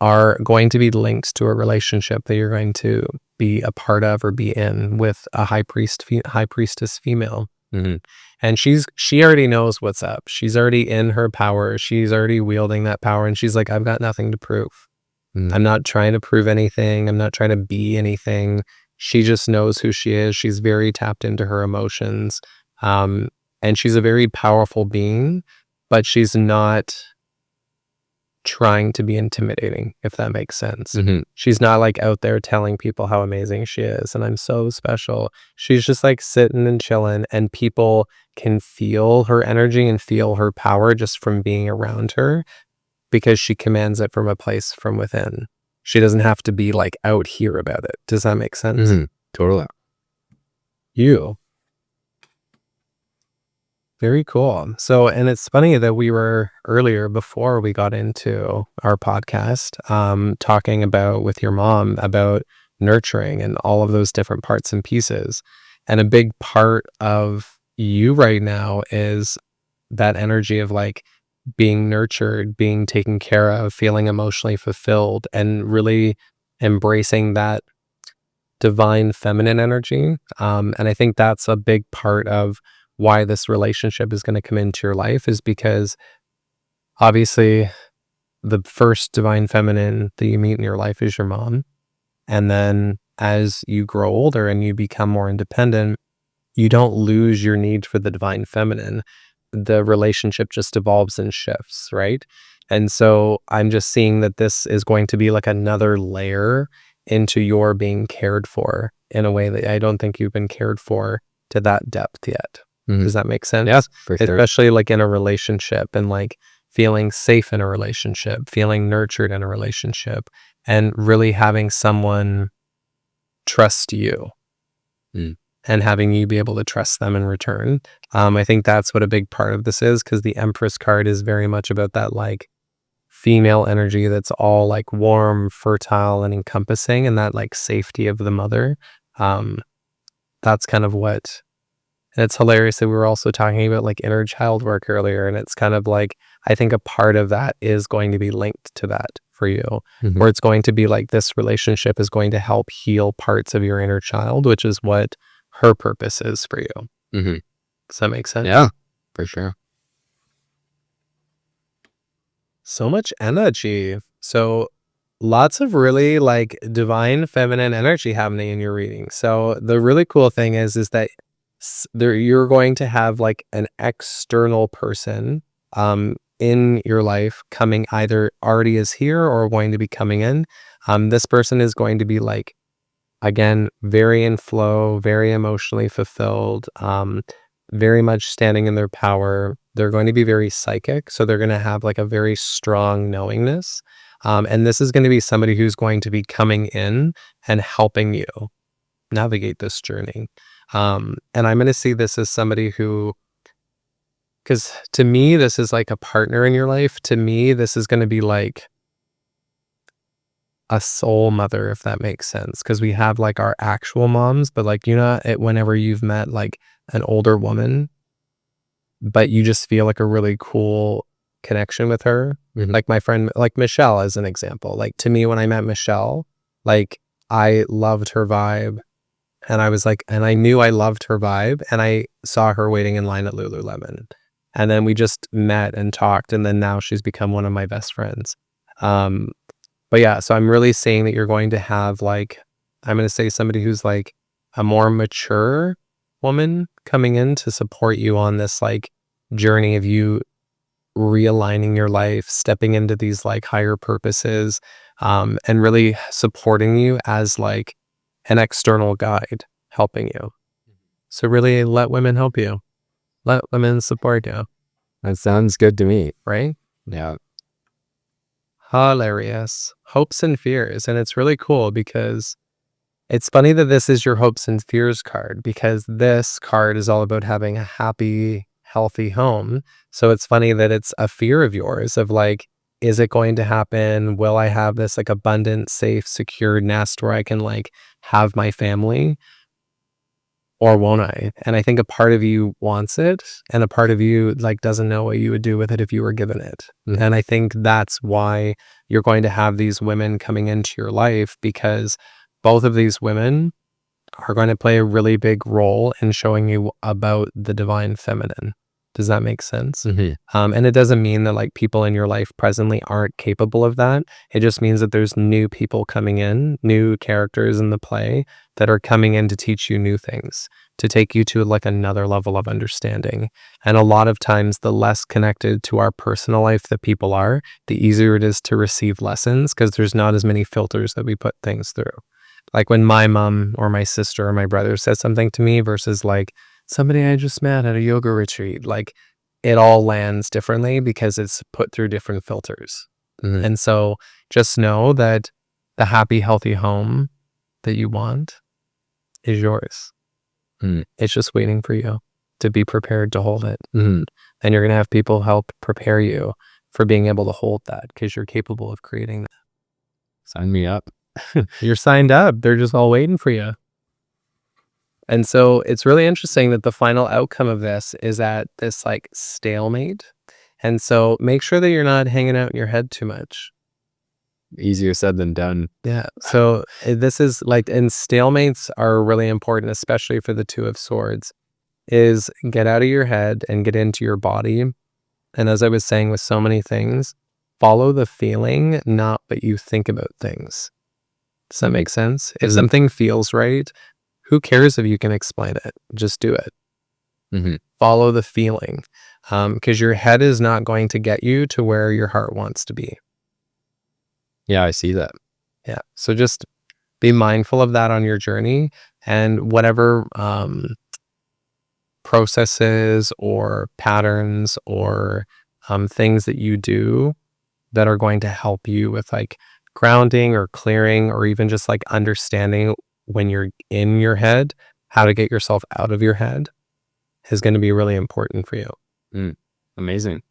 are going to be linked to a relationship that you're going to be a part of or be in with a high priestess female. Mhm. And she already knows what's up. She's already in her power. She's already wielding that power. And she's like, I've got nothing to prove. Mhm. I'm not trying to prove anything. I'm not trying to be anything. She just knows who she is. She's very tapped into her emotions. Um, and she's a very powerful being, but she's not trying to be intimidating, if that makes sense. Mhm. She's not like out there telling people how amazing she is and I'm so special. She's just like sitting and chilling, and people can feel her energy and feel her power just from being around her, because she commands it from a place from within. She doesn't have to be like out here about it. Does that make sense? Mhm. Totally. You. Very cool. So, and it's funny that we were earlier before we got into our podcast, talking about with your mom about nurturing and all of those different parts and pieces. And a big part of you right now is that energy of like being nurtured, being taken care of, feeling emotionally fulfilled, and really embracing that divine feminine energy. And I think that's a big part of why this relationship is going to come into your life, is because obviously the first divine feminine that you meet in your life is your mom. And then as you grow older and you become more independent, you don't lose your need for the divine feminine. The relationship just evolves and shifts, right? And so I'm just seeing that this is going to be like another layer into your being cared for in a way that I don't think you've been cared for to that depth yet. Mhm. Does that make sense? Yeah, for sure. Especially like in a relationship, and like feeling safe in a relationship, feeling nurtured in a relationship, and really having someone trust you Mm. and having you be able to trust them in return. I think that's what a big part of this is, because the Empress card is very much about that like female energy that's all like warm, fertile, and encompassing, and that like safety of the mother. Um, that's kind of what, and it's hilarious that we were also talking about like inner child work earlier, and it's kind of like, I think a part of that is going to be linked to that for you, Mhm. where it's going to be like this relationship is going to help heal parts of your inner child, which is what her purpose is for you. Mhm. Does that make sense? Yeah, for sure. So much energy. So lots of really like divine feminine energy happening in your reading. So the really cool thing is that there you're going to have like an external person in your life coming, either already is here or going to be coming in. This person is going to be like, again, very in flow, very emotionally fulfilled, very much standing in their power. They're going to be very psychic. So they're going to have like a very strong knowingness. And this is going to be somebody who's going to be coming in and helping you navigate this journey. And I'm going to see this as somebody who, because to me, this is like a partner in your life. To me, this is going to be like a soul mother, if that makes sense. Because we have like our actual moms, but like, you know, whenever you've met like an older woman, but you just feel like a really cool connection with her. Like my friend, like Michelle, as an example. Like to me, when I met Michelle, like I loved her vibe. And I was like, and I knew I loved her vibe. And I saw her waiting in line at Lululemon. And then we just met and talked. And then now she's become one of my best friends. Um, but yeah, so I'm really saying that you're going to have like, I'm going to say somebody who's like a more mature woman coming in to support you on this like journey of you realigning your life, stepping into these like higher purposes, and really supporting you as like an external guide helping you. So really let women help you. Let women support you, That sounds good to me. right? Yeah. Hilarious. Hopes and fears. And it's really cool because it's funny that this is your hopes and fears card, because this card is all about having a happy, healthy home. So it's funny that it's a fear of yours of like, is it going to happen? Will I have this like abundant, safe, secure nest where I can like have my family? Or won't I? And I think a part of you wants it, and a part of you like doesn't know what you would do with it if you were given it. And I think that's why you're going to have these women coming into your life, because both of these women are going to play a really big role in showing you about the divine feminine. Does that make sense? And it doesn't mean that like people in your life presently aren't capable of that. It just means that there's new people coming in, new characters in the play that are coming in to teach you new things, to take you to like another level of understanding. And a lot of times, the less connected to our personal life that people are, the easier it is to receive lessons, because there's not as many filters that we put things through. Like when my mom or my sister or my brother says something to me versus like somebody I just met at a yoga retreat, like it all lands differently because it's put through different filters. And so just know that the happy, healthy home that you want is yours. It's just waiting for you to be prepared to hold it. And you're going to have people help prepare you for being able to hold that, because you're capable of creating that. Sign me up. You're signed up. They're just all waiting for you. And so it's really interesting that the final outcome of this is at this like stalemate. And so make sure that you're not hanging out in your head too much. Easier said than done. Yeah. So this is like, and stalemates are really important, especially for the Two of Swords, is get out of your head and get into your body. And as I was saying with so many things, follow the feeling, not what you think about things. Does that make sense? If something feels right, who cares if you can explain it? Just do it. Follow the feeling, because your head is not going to get you to where your heart wants to be. Yeah, I see that. Yeah. So just be mindful of that on your journey, and whatever processes or patterns or things that you do that are going to help you with like grounding or clearing, or even just like understanding when you're in your head, how to get yourself out of your head, is going to be really important for you. Amazing.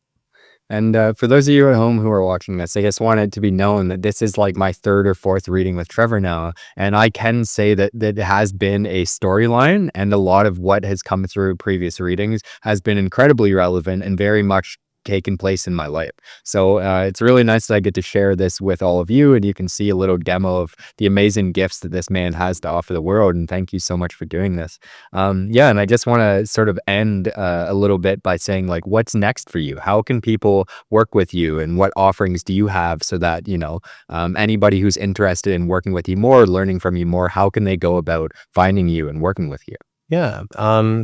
And for those of you at home who are watching this, I just want it to be known that this is like my third or fourth reading with Trevor now. And I can say that it has been a storyline, and a lot of what has come through previous readings has been incredibly relevant and very much taken place in my life. So it's really nice that I get to share this with all of you, and you can see a little demo of the amazing gifts that this man has to offer the world. And thank you so much for doing this. Yeah, and I just want to sort of end a little bit by saying, like, what's next for you? How can people work with you, and what offerings do you have, so that, you know, anybody who's interested in working with you more, learning from you more, how can they go about finding you and working with you? Yeah.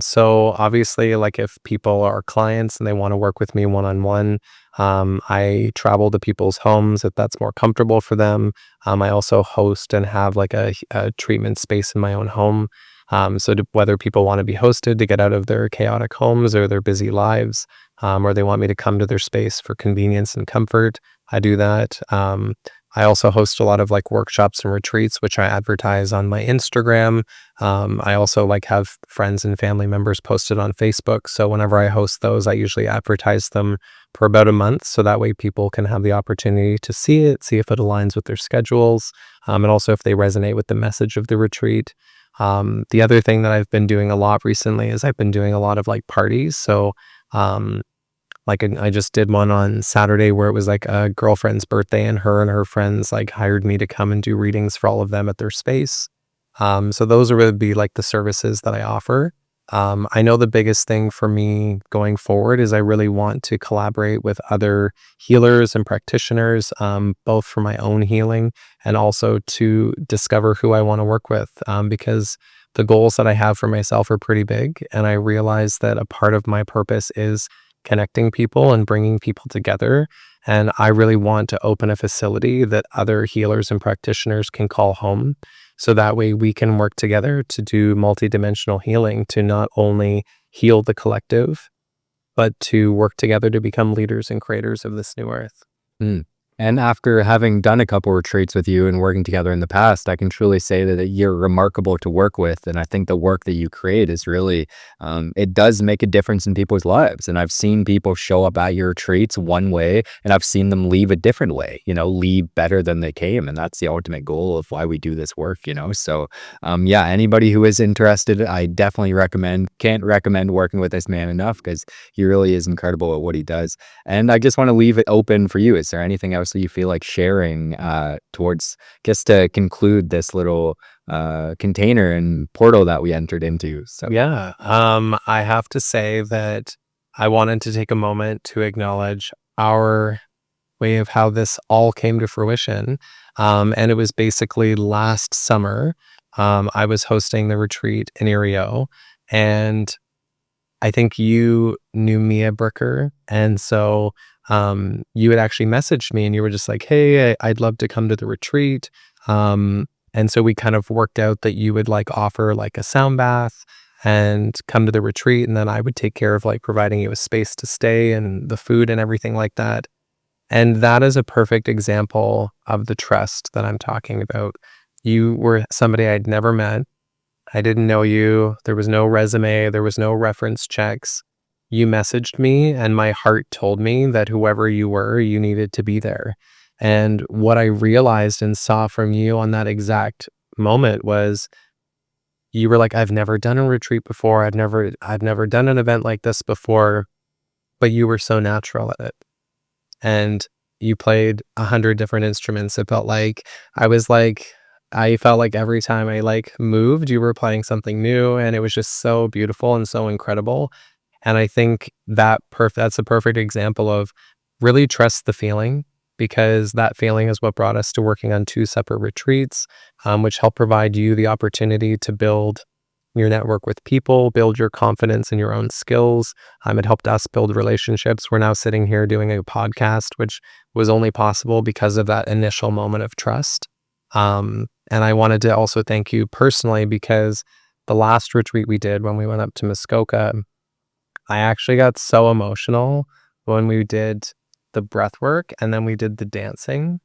So obviously, like if people are clients and they want to work with me one-on-one, I travel to people's homes if that's more comfortable for them. I also host and have like a treatment space in my own home. So whether people want to be hosted to get out of their chaotic homes or their busy lives, or they want me to come to their space for convenience and comfort, I do that. I also host a lot of like workshops and retreats, which I advertise on my Instagram. I also like have friends and family members posted on Facebook. So whenever I host those, I usually advertise them for about a month. So that way people can have the opportunity to see it, see if it aligns with their schedules, and also if they resonate with the message of the retreat. The other thing that I've been doing a lot recently is I've been doing a lot of like parties. So, um, I just did one on Saturday where it was like a girlfriend's birthday, and her friends like hired me to come and do readings for all of them at their space. So those would be like the services that I offer. I know the biggest thing for me going forward is I really want to collaborate with other healers and practitioners, both for my own healing and also to discover who I want to work with, because the goals that I have for myself are pretty big. And I realize that a part of my purpose is connecting people and bringing people together. And I really want to open a facility that other healers and practitioners can call home. So that way we can work together to do multidimensional healing to not only heal the collective, but to work together to become leaders and creators of this new earth. Mm. And after having done a couple retreats with you and working together in the past, I can truly say that you're remarkable to work with. And I think the work that you create is really, it does make a difference in people's lives. And I've seen people show up at your retreats one way, and I've seen them leave a different way, leave better than they came. And that's the ultimate goal of why we do this work. So, yeah, anybody who is interested, I definitely can't recommend working with this man enough because he really is incredible at what he does. And I just want to leave it open for you. Is there anything else that you feel like sharing towards just to conclude this little container and portal that we entered into? So, Yeah. I have to say that I wanted to take a moment to acknowledge our way of how this all came to fruition. And it was basically last summer. I was hosting the retreat in Erio, and I think you knew Mia Bricker. And so you had actually messaged me and you were just like, hey, I'd love to come to the retreat. And so we kind of worked out that you would like offer like a sound bath and come to the retreat. And then I would take care of like providing you a space to stay and the food and everything like that. And that is a perfect example of the trust that I'm talking about. You were somebody I'd never met. I didn't know you. There was no resume. There was no reference checks. You messaged me, and my heart told me that whoever you were, you needed to be there. And what I realized and saw from you on that exact moment was you were like, I've never done a retreat before. I've never done an event like this before, but you were so natural at it. And you played 100 different instruments. It felt like I felt like every time I like moved, you were playing something new, and it was just so beautiful and so incredible. And I think that's a perfect example of really trust the feeling, because that feeling is what brought us to working on 2 separate retreats, which help provide you the opportunity to build your network with people, build your confidence in your own skills. It helped us build relationships. We're now sitting here doing a podcast, which was only possible because of that initial moment of trust. And I wanted to also thank you personally, because the last retreat we did when we went up to Muskoka, I actually got so emotional when we did the breath work and then we did the dancing.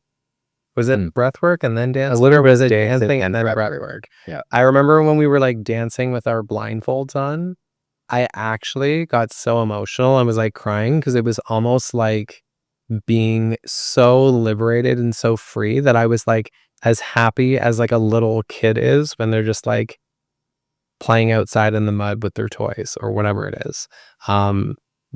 Was it breath work and then dancing? a little Or bit was of it dancing and then breath breath work. work? Yeah. I remember when we were like dancing with our blindfolds on, I actually got so emotional and was like crying because it was almost like being so liberated and so free that I was like as happy as like a little kid is when they're just like playing outside in the mud with their toys or whatever it is.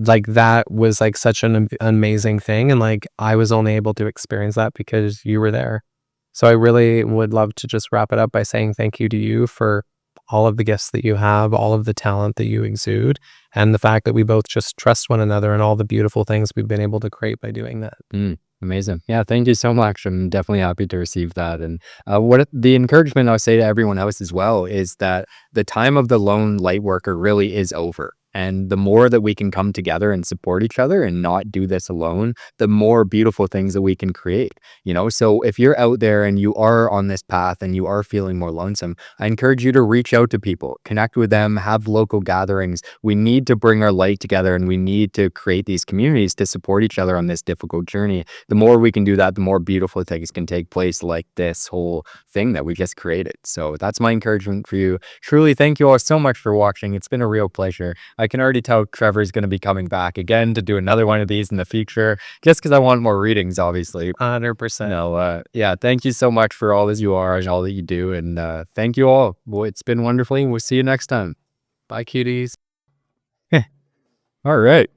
Like that was like such an amazing thing. And like I was only able to experience that because you were there. So I really would love to just wrap it up by saying thank you to you for all of the gifts that you have, all of the talent that you exude, and the fact that we both just trust one another and all the beautiful things we've been able to create by doing that. Amazing. Yeah, thank you so much. I'm definitely happy to receive that. And the encouragement I'll say to everyone else as well is that the time of the lone light worker really is over. And the more that we can come together and support each other and not do this alone, the more beautiful things that we can create. So if you're out there and you are on this path and you are feeling more lonesome, I encourage you to reach out to people, connect with them, have local gatherings. We need to bring our light together, and we need to create these communities to support each other on this difficult journey. The more we can do that, the more beautiful things can take place, like this whole thing that we just created. So that's my encouragement for you. Truly, thank you all so much for watching. It's been a real pleasure. I can already tell Trevor's going to be coming back again to do another one of these in the future, just because I want more readings, obviously. 100%. No, yeah, thank you so much for all as you are and all that you do. And thank you all. Well, it's been wonderful. We'll see you next time. Bye, cuties. All right.